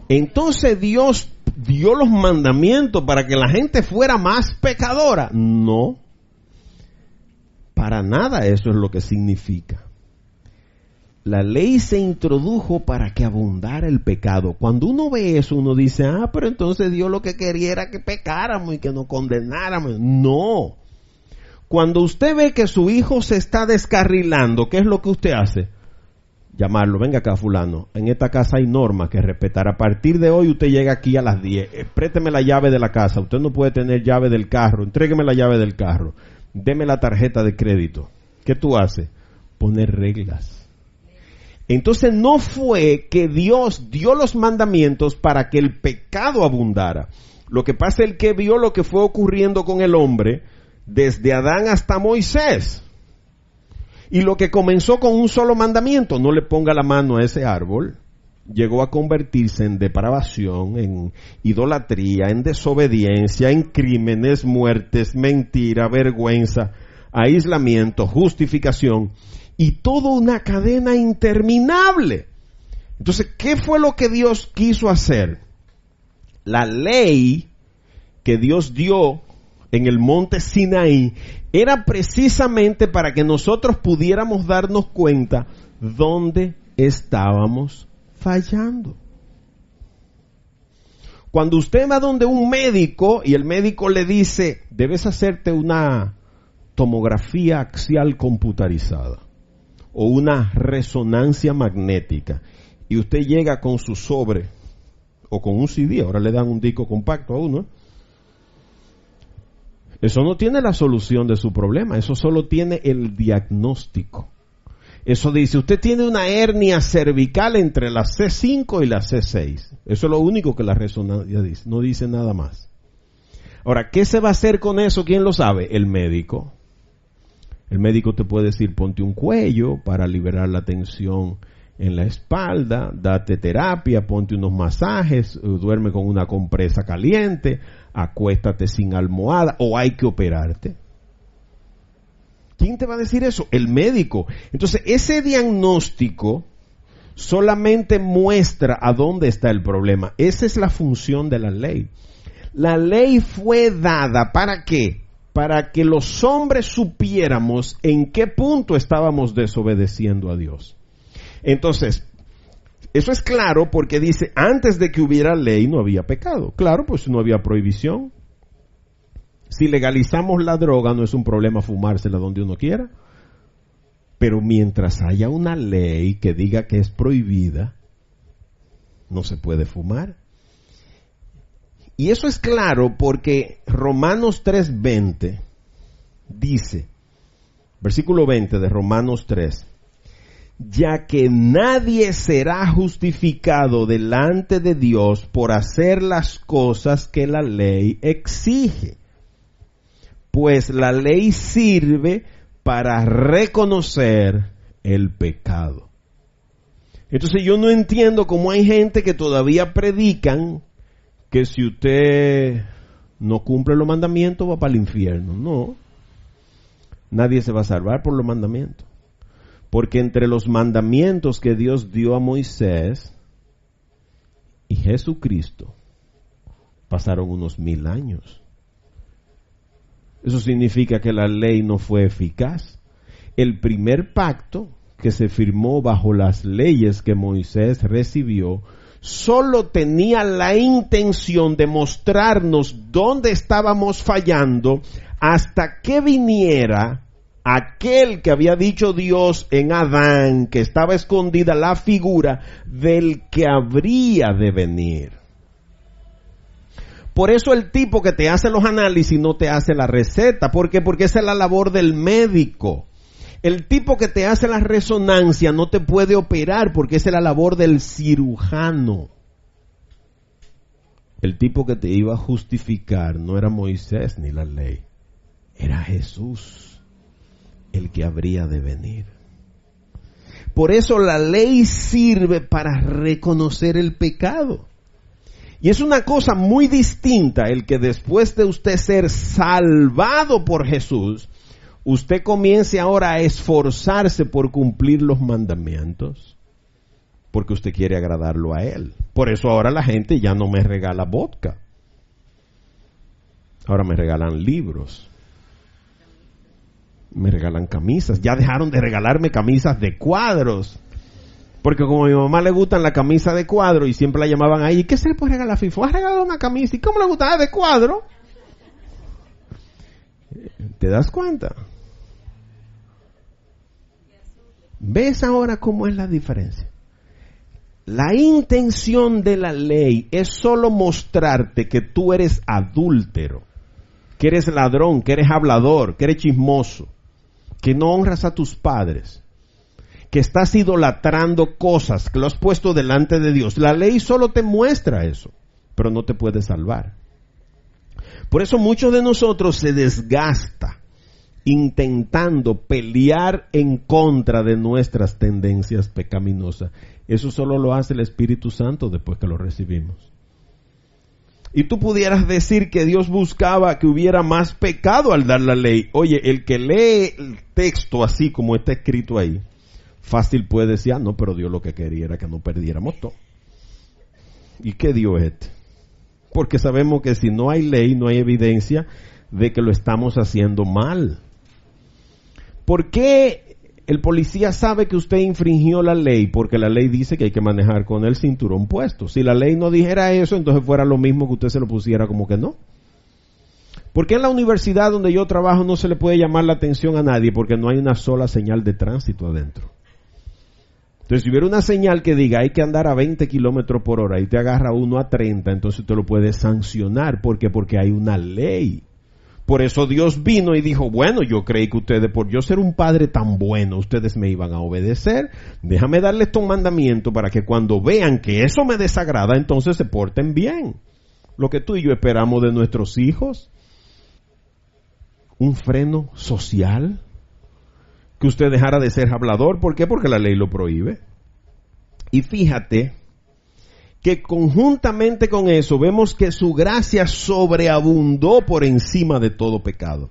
Entonces Dios dio los mandamientos para que la gente fuera más pecadora. No, para nada eso es lo que significa. La ley se introdujo para que abundara el pecado. Cuando uno ve eso, uno dice, pero entonces Dios lo que quería era que pecáramos y que nos condenáramos. No. Cuando usted ve que su hijo se está descarrilando, ¿qué es lo que usted hace? Llamarlo, venga acá fulano, en esta casa hay normas que respetar. A partir de hoy usted llega aquí a las 10, présteme la llave de la casa, usted no puede tener llave del carro, entrégueme la llave del carro, deme la tarjeta de crédito. ¿Qué tú haces? Poner reglas. Entonces no fue que Dios dio los mandamientos para que el pecado abundara. Lo que pasa es que vio lo que fue ocurriendo con el hombre desde Adán hasta Moisés. Y lo que comenzó con un solo mandamiento, no le ponga la mano a ese árbol, llegó a convertirse en depravación, en idolatría, en desobediencia, en crímenes, muertes, mentira, vergüenza, aislamiento, justificación. Y toda una cadena interminable. Entonces, ¿qué fue lo que Dios quiso hacer? La ley que Dios dio en el monte Sinaí era precisamente para que nosotros pudiéramos darnos cuenta dónde estábamos fallando. Cuando usted va donde un médico y el médico le dice, debes hacerte una tomografía axial computarizada o una resonancia magnética, y usted llega con su sobre o con un CD, ahora le dan un disco compacto a uno, eso no tiene la solución de su problema, eso solo tiene el diagnóstico. Eso dice, usted tiene una hernia cervical entre la C5 y la C6. Eso es lo único que la resonancia dice, no dice nada más. Ahora, ¿qué se va a hacer con eso? ¿Quién lo sabe? El médico. El médico te puede decir, ponte un cuello para liberar la tensión en la espalda, date terapia, ponte unos masajes, duerme con una compresa caliente, acuéstate sin almohada, o hay que operarte. ¿Quién te va a decir eso? El médico. Entonces, ese diagnóstico solamente muestra a dónde está el problema. Esa es la función de la ley. La ley fue dada, ¿para qué? Para que los hombres supiéramos en qué punto estábamos desobedeciendo a Dios. Entonces, eso es claro porque dice, antes de que hubiera ley no había pecado. Claro, pues no había prohibición. Si legalizamos la droga no es un problema fumársela donde uno quiera. Pero mientras haya una ley que diga que es prohibida, no se puede fumar. Y eso es claro porque Romanos 3:20 dice, versículo 20 de Romanos 3, ya que nadie será justificado delante de Dios por hacer las cosas que la ley exige, pues la ley sirve para reconocer el pecado. Entonces yo no entiendo cómo hay gente que todavía predican que si usted no cumple los mandamientos va para el infierno. No, nadie se va a salvar por los mandamientos. Porque entre los mandamientos que Dios dio a Moisés y Jesucristo pasaron unos 1000 años. Eso significa que la ley no fue eficaz. El primer pacto que se firmó bajo las leyes que Moisés recibió solo tenía la intención de mostrarnos dónde estábamos fallando hasta que viniera aquel que había dicho Dios en Adán, que estaba escondida la figura del que habría de venir. Por eso el tipo que te hace los análisis no te hace la receta. ¿Por qué? Porque esa es la labor del médico. El tipo que te hace la resonancia no te puede operar porque esa es la labor del cirujano. El tipo que te iba a justificar no era Moisés ni la ley. Era Jesús, el que habría de venir. Por eso la ley sirve para reconocer el pecado. Y es una cosa muy distinta el que después de usted ser salvado por Jesús, usted comience ahora a esforzarse por cumplir los mandamientos, porque usted quiere agradarlo a Él. Por eso ahora la gente ya no me regala vodka. Ahora me regalan libros. Me regalan camisas. Ya dejaron de regalarme camisas de cuadros. Porque como a mi mamá le gustan la camisa de cuadro y siempre la llamaban ahí, ¿qué se le puede regalar a Fifo? ¿Has regalado una camisa? ¿Y cómo le gusta? ¿De cuadro? ¿Te das cuenta? ¿Ves ahora cómo es la diferencia? La intención de la ley es solo mostrarte que tú eres adúltero, que eres ladrón, que eres hablador, que eres chismoso, que no honras a tus padres, que estás idolatrando cosas, que lo has puesto delante de Dios. La ley solo te muestra eso, pero no te puede salvar. Por eso muchos de nosotros se desgasta intentando pelear en contra de nuestras tendencias pecaminosas. Eso solo lo hace el Espíritu Santo después que lo recibimos. Y tú pudieras decir que Dios buscaba que hubiera más pecado al dar la ley. Oye, el que lee el texto así como está escrito ahí, fácil puede decir, no, pero Dios lo que quería era que no perdiéramos todo. ¿Y qué Dios es este? Porque sabemos que si no hay ley, no hay evidencia de que lo estamos haciendo mal. ¿Por qué el policía sabe que usted infringió la ley? Porque la ley dice que hay que manejar con el cinturón puesto. Si la ley no dijera eso, entonces fuera lo mismo que usted se lo pusiera como que no. ¿Por qué en la universidad donde yo trabajo no se le puede llamar la atención a nadie? Porque no hay una sola señal de tránsito adentro. Entonces, si hubiera una señal que diga hay que andar a 20 kilómetros por hora y te agarra uno a 30, entonces usted lo puede sancionar. ¿Por qué? Porque hay una ley. Por eso Dios vino y dijo, bueno, yo creí que ustedes, por yo ser un padre tan bueno, ustedes me iban a obedecer. Déjame darles estos mandamientos para que cuando vean que eso me desagrada, entonces se porten bien. Lo que tú y yo esperamos de nuestros hijos. Un freno social. Que usted dejara de ser hablador. ¿Por qué? Porque la ley lo prohíbe. Y fíjate que conjuntamente con eso vemos que su gracia sobreabundó por encima de todo pecado.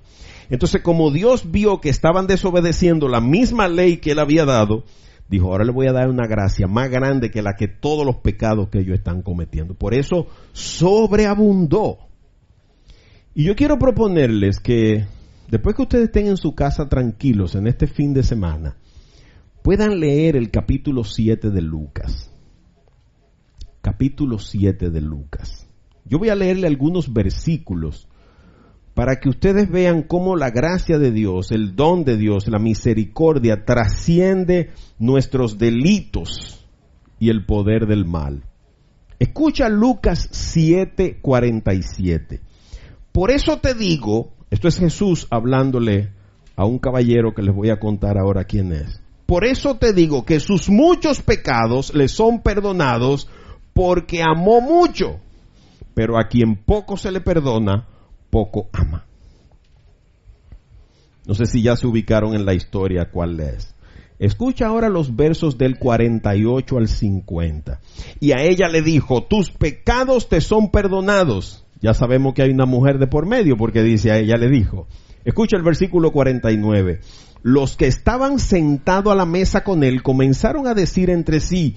Entonces, como Dios vio que estaban desobedeciendo la misma ley que Él había dado, dijo, ahora le voy a dar una gracia más grande que la que todos los pecados que ellos están cometiendo. Por eso sobreabundó. Y yo quiero proponerles que después que ustedes estén en su casa tranquilos en este fin de semana, puedan leer el capítulo 7 de Lucas. Capítulo 7 de Lucas. Yo voy a leerle algunos versículos para que ustedes vean cómo la gracia de Dios, el don de Dios, la misericordia trasciende nuestros delitos y el poder del mal. Escucha Lucas 7:47. Por eso te digo, esto es Jesús hablándole a un caballero que les voy a contar ahora quién es. Por eso te digo que sus muchos pecados le son perdonados porque amó mucho, pero a quien poco se le perdona, poco ama. No sé si ya se ubicaron en la historia cuál es. Escucha ahora los versos del 48 al 50. Y a ella le dijo, tus pecados te son perdonados. Ya sabemos que hay una mujer de por medio porque dice, a ella le dijo. Escucha el versículo 49. Los que estaban sentados a la mesa con él comenzaron a decir entre sí,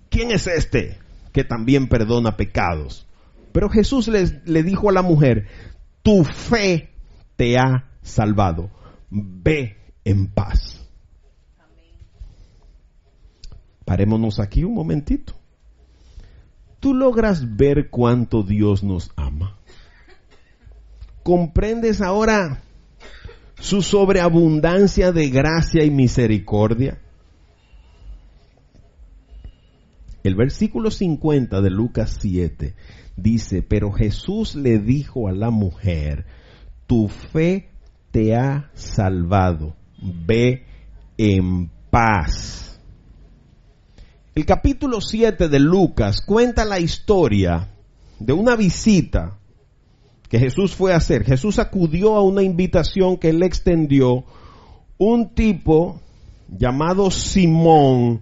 ¿quién es este que también perdona pecados? Pero Jesús le dijo a la mujer, tu fe te ha salvado. Ve en paz. Parémonos aquí un momentito. ¿Tú logras ver cuánto Dios nos ama? ¿Comprendes ahora su sobreabundancia de gracia y misericordia? El versículo 50 de Lucas 7 dice, pero Jesús le dijo a la mujer, tu fe te ha salvado, ve en paz. El capítulo 7 de Lucas cuenta la historia de una visita que Jesús fue a hacer. Jesús acudió a una invitación que él le extendió un tipo llamado Simón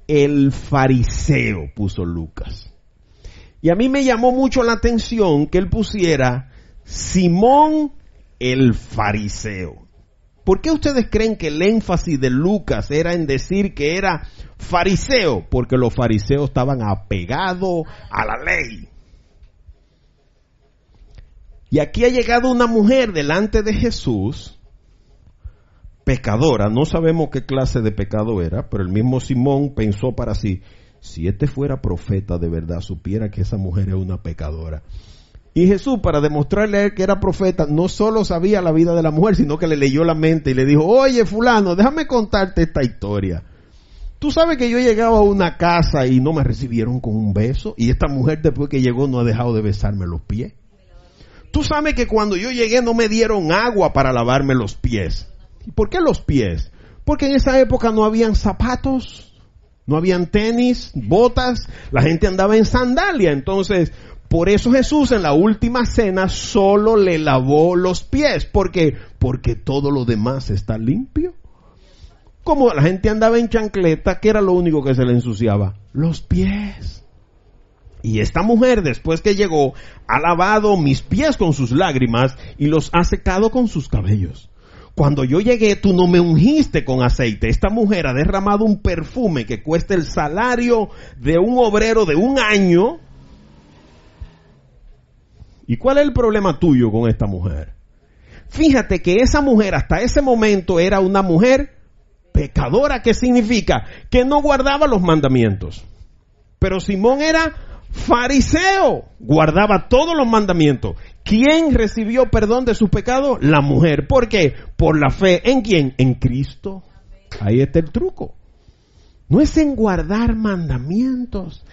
el fariseo, puso Lucas. Y a mí me llamó mucho la atención que él pusiera Simón el fariseo. ¿Por qué ustedes creen que el énfasis de Lucas era en decir que era fariseo? Porque los fariseos estaban apegados a la ley. Y aquí ha llegado una mujer delante de Jesús, pecadora, no sabemos qué clase de pecado era, pero el mismo Simón pensó para sí, si este fuera profeta de verdad, supiera que esa mujer es una pecadora. Y Jesús, para demostrarle a él que era profeta, no solo sabía la vida de la mujer, sino que le leyó la mente y le dijo, oye fulano, déjame contarte esta historia. Tú sabes que yo llegaba a una casa y no me recibieron con un beso, y esta mujer después que llegó no ha dejado de besarme los pies. Tú sabes que cuando yo llegué no me dieron agua para lavarme los pies. ¿Y por qué los pies? Porque en esa época no habían zapatos, no habían tenis, botas, la gente andaba en sandalia. Entonces, por eso Jesús en la última cena solo le lavó los pies. ¿Por qué? Porque todo lo demás está limpio. Como la gente andaba en chancleta, ¿qué era lo único que se le ensuciaba? Los pies. Y esta mujer, después que llegó, ha lavado mis pies con sus lágrimas y los ha secado con sus cabellos. Cuando yo llegué, tú no me ungiste con aceite. Esta mujer ha derramado un perfume que cuesta el salario de un obrero de un año. ¿Y cuál es el problema tuyo con esta mujer? Fíjate que esa mujer hasta ese momento era una mujer pecadora. ¿Qué significa? Que no guardaba los mandamientos. Pero Simón era fariseo, guardaba todos los mandamientos. ¿Quién recibió perdón de sus pecados? La mujer. ¿Por qué? Por la fe. ¿En quién? En Cristo. Ahí está el truco. No es en guardar mandamientos,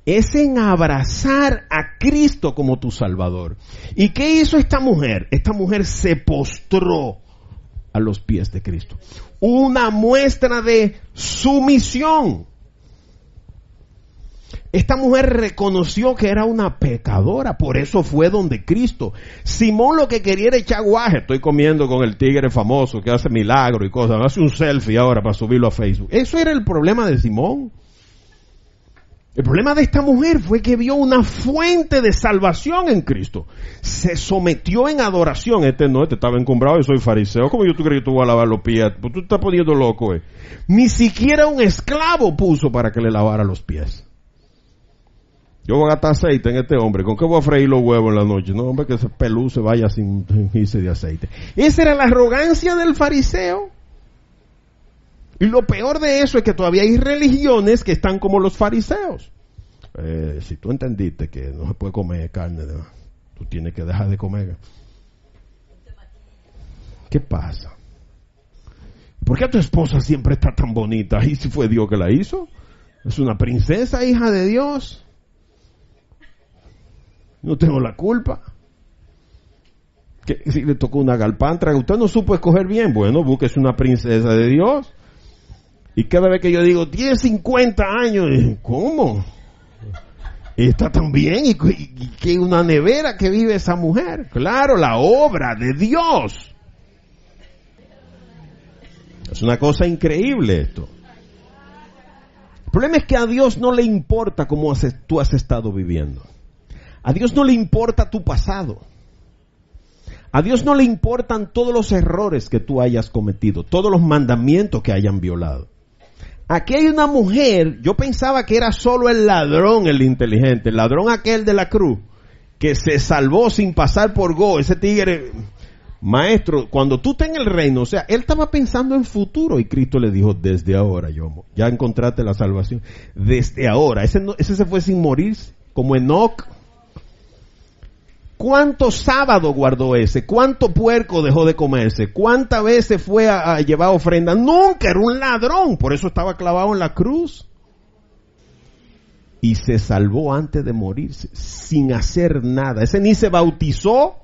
es en abrazar a Cristo como tu Salvador. ¿Y qué hizo esta mujer? Esta mujer se postró a los pies de Cristo. Una muestra de sumisión. Esta mujer reconoció que era una pecadora, por eso fue donde Cristo. Simón lo que quería era echar guaje. Estoy comiendo con el tigre famoso que hace milagros y cosas. Hace un selfie ahora para subirlo a Facebook. Eso era el problema de Simón. El problema de esta mujer fue que vio una fuente de salvación en Cristo. Se sometió en adoración. Este estaba encumbrado, yo soy fariseo. ¿Cómo tú crees que tú vas a lavar los pies? Pues tú te estás poniendo loco, Ni siquiera un esclavo puso para que le lavara los pies. Yo voy a gastar aceite en este hombre. ¿Con qué voy a freír los huevos en la noche? No, hombre, que ese pelú se vaya sin irse de aceite. Esa era la arrogancia del fariseo. Y lo peor de eso es que todavía hay religiones que están como los fariseos. Si tú entendiste que no se puede comer carne, ¿no? Tú tienes que dejar de comer. ¿Qué pasa? ¿Por qué tu esposa siempre está tan bonita? ¿Y si fue Dios que la hizo? Es una princesa, hija de Dios. No tengo la culpa. Que si le tocó una galpantra, usted no supo escoger bien, bueno, búsquese una princesa de Dios. Y cada vez que yo digo, tiene 50 años, ¿cómo? Está tan bien, y que una nevera que vive esa mujer. Claro, la obra de Dios. Es una cosa increíble esto. El problema es que a Dios no le importa cómo tú has estado viviendo. A Dios no le importa tu pasado. A Dios no le importan todos los errores que tú hayas cometido, todos los mandamientos que hayan violado. Aquí hay una mujer, yo pensaba que era solo el ladrón, el inteligente, el ladrón aquel de la cruz, que se salvó sin pasar por go. Ese tigre maestro, cuando tú estés en el reino, o sea, él estaba pensando en futuro y Cristo le dijo, desde ahora, Yomo, ya encontraste la salvación, desde ahora. Ese se fue sin morirse, como Enoc. ¿Cuántos sábados guardó ese? ¿Cuánto puerco dejó de comerse? ¿Cuántas veces fue a llevar ofrenda? Nunca, era un ladrón, por eso estaba clavado en la cruz. Y se salvó antes de morirse, sin hacer nada. Ese ni se bautizó.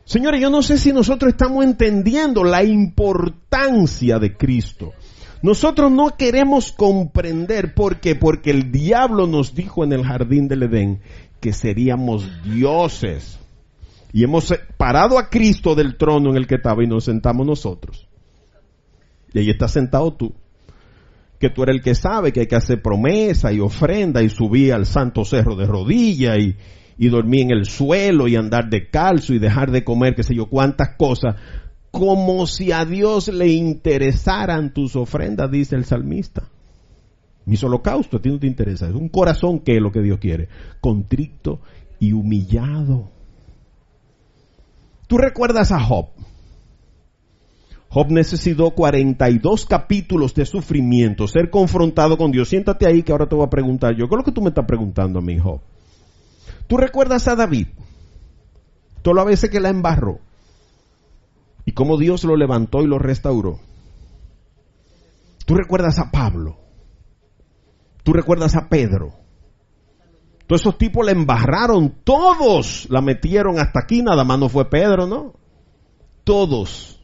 Señores, yo no sé si nosotros estamos entendiendo la importancia de Cristo. Nosotros no queremos comprender. ¿Por qué? Porque el diablo nos dijo en el jardín del Edén que seríamos dioses. Y hemos parado a Cristo del trono en el que estaba y nos sentamos nosotros. Y ahí estás sentado tú. Que tú eres el que sabe que hay que hacer promesa y ofrenda y subir al santo cerro de rodillas y dormir en el suelo y andar descalzo y dejar de comer qué sé yo cuántas cosas, como si a Dios le interesaran tus ofrendas, dice el salmista. Mis holocaustos a ti no te interesa, es un corazón que es lo que Dios quiere, contrito y humillado. ¿Tú recuerdas a Job? Job necesitó 42 capítulos de sufrimiento, ser confrontado con Dios. Siéntate ahí que ahora te voy a preguntar yo, ¿qué es lo que tú me estás preguntando a mí, Job? ¿Tú recuerdas a David? Todas las veces que la embarró. Y cómo Dios lo levantó y lo restauró. ¿Tú recuerdas a Pablo? ¿Tú recuerdas a Pedro? Todos esos tipos la embarraron. Todos la metieron hasta aquí. Nada más no fue Pedro, ¿no? Todos.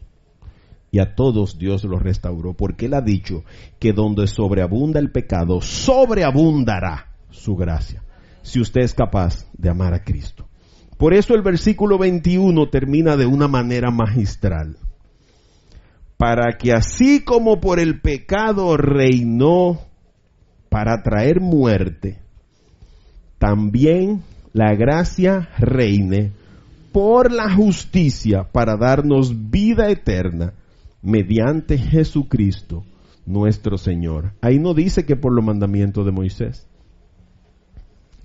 Y a todos Dios los restauró. Porque Él ha dicho que donde sobreabunda el pecado, sobreabundará su gracia. Si usted es capaz de amar a Cristo. Por eso el versículo 21 termina de una manera magistral. Para que así como por el pecado reinó para traer muerte, también la gracia reine por la justicia para darnos vida eterna mediante Jesucristo nuestro Señor. Ahí no dice que por los mandamientos de Moisés.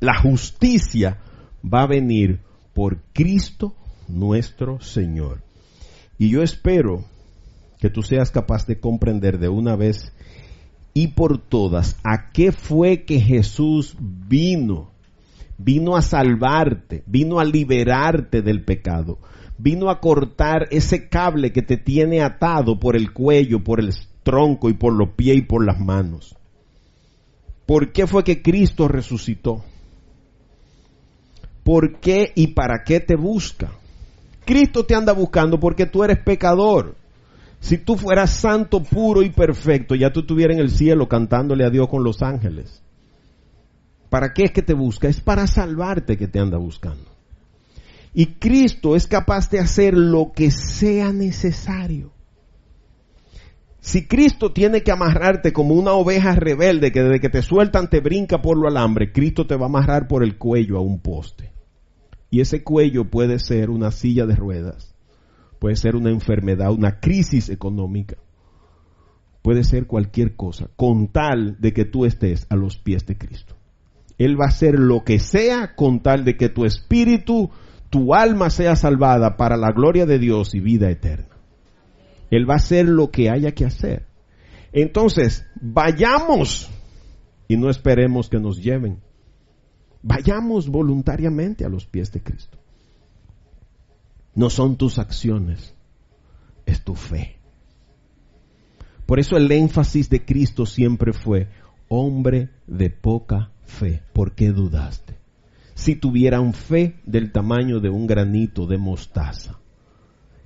La justicia va a venir por Cristo nuestro Señor. Y yo espero que tú seas capaz de comprender de una vez y por todas a qué fue que Jesús vino. Vino a salvarte, vino a liberarte del pecado, vino a cortar ese cable que te tiene atado por el cuello, por el tronco y por los pies y por las manos. ¿Por qué fue que Cristo resucitó? ¿Por qué y para qué te busca? Cristo te anda buscando porque tú eres pecador. Si tú fueras santo, puro y perfecto, ya tú estuvieras en el cielo cantándole a Dios con los ángeles. ¿Para qué es que te busca? Es para salvarte que te anda buscando. Y Cristo es capaz de hacer lo que sea necesario. Si Cristo tiene que amarrarte como una oveja rebelde que desde que te sueltan te brinca por lo alambre, Cristo te va a amarrar por el cuello a un poste. Y ese cuello puede ser una silla de ruedas, puede ser una enfermedad, una crisis económica, puede ser cualquier cosa, con tal de que tú estés a los pies de Cristo. Él va a hacer lo que sea con tal de que tu espíritu, tu alma sea salvada para la gloria de Dios y vida eterna. Él va a hacer lo que haya que hacer. Entonces, vayamos y no esperemos que nos lleven. Vayamos voluntariamente a los pies de Cristo. No son tus acciones, es tu fe. Por eso el énfasis de Cristo siempre fue, hombre de poca fe, ¿por qué dudaste? Si tuvieran fe del tamaño de un granito de mostaza.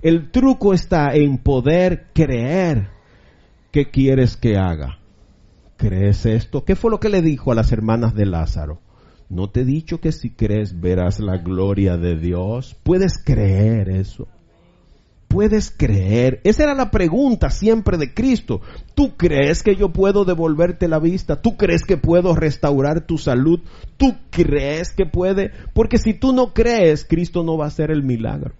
El truco está en poder creer. ¿Qué quieres que haga? ¿Crees esto? ¿Qué fue lo que le dijo a las hermanas de Lázaro? ¿No te he dicho que si crees verás la gloria de Dios? ¿Puedes creer eso? ¿Puedes creer? Esa era la pregunta siempre de Cristo. ¿Tú crees que yo puedo devolverte la vista? ¿Tú crees que puedo restaurar tu salud? ¿Tú crees que puede? Porque si tú no crees, Cristo no va a hacer el milagro.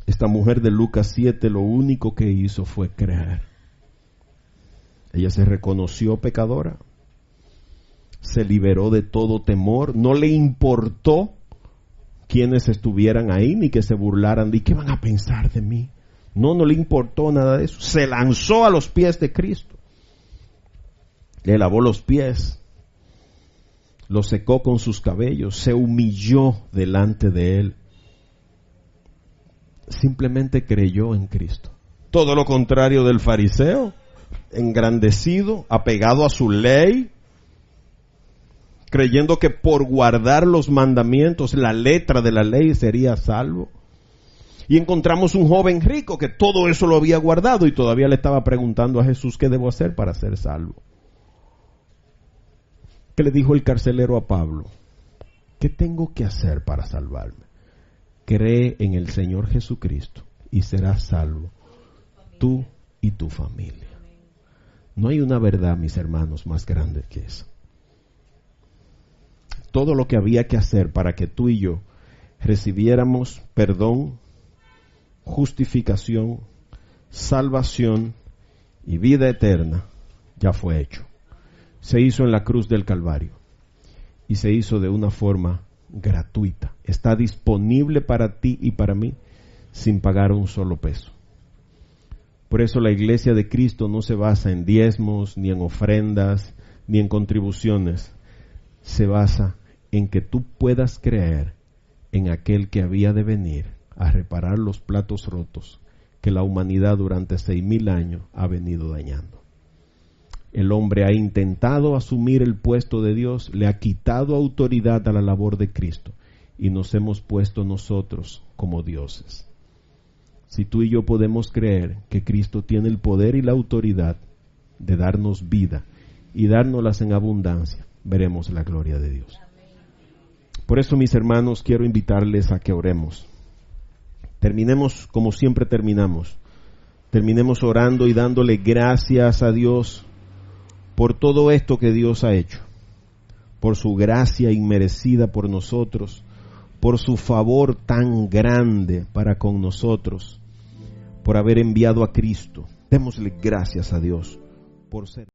Esta mujer de Lucas 7 lo único que hizo fue creer. Ella se reconoció pecadora. Se liberó de todo temor. No le importó quienes estuvieran ahí, ni que se burlaran de qué van a pensar de mí. No le importó nada de eso. Se lanzó a los pies de Cristo. Le lavó los pies, los secó con sus cabellos, se humilló delante de él. Simplemente creyó en Cristo. Todo lo contrario del fariseo, engrandecido, apegado a su ley, creyendo que por guardar los mandamientos, la letra de la ley, sería salvo. Y encontramos un joven rico que todo eso lo había guardado y todavía le estaba preguntando a Jesús, ¿qué debo hacer para ser salvo? ¿Qué le dijo el carcelero a Pablo? ¿Qué tengo que hacer para salvarme? Cree en el Señor Jesucristo y serás salvo, tú y tu familia. No hay una verdad, mis hermanos, más grande que esa. Todo lo que había que hacer para que tú y yo recibiéramos perdón, justificación, salvación y vida eterna, ya fue hecho. Se hizo en la cruz del Calvario y se hizo de una forma gratuita. Está disponible para ti y para mí sin pagar un solo peso. Por eso la iglesia de Cristo no se basa en diezmos, ni en ofrendas, ni en contribuciones. Se basa en que tú puedas creer en aquel que había de venir a reparar los platos rotos que la humanidad durante 6,000 años ha venido dañando. El hombre ha intentado asumir el puesto de Dios, le ha quitado autoridad a la labor de Cristo y nos hemos puesto nosotros como dioses. Si tú y yo podemos creer que Cristo tiene el poder y la autoridad de darnos vida y dárnoslas en abundancia, veremos la gloria de Dios. Por eso, mis hermanos, quiero invitarles a que oremos. Terminemos como siempre terminamos. Terminemos orando y dándole gracias a Dios por todo esto que Dios ha hecho, por su gracia inmerecida por nosotros, por su favor tan grande para con nosotros, por haber enviado a Cristo. Démosle gracias a Dios por ser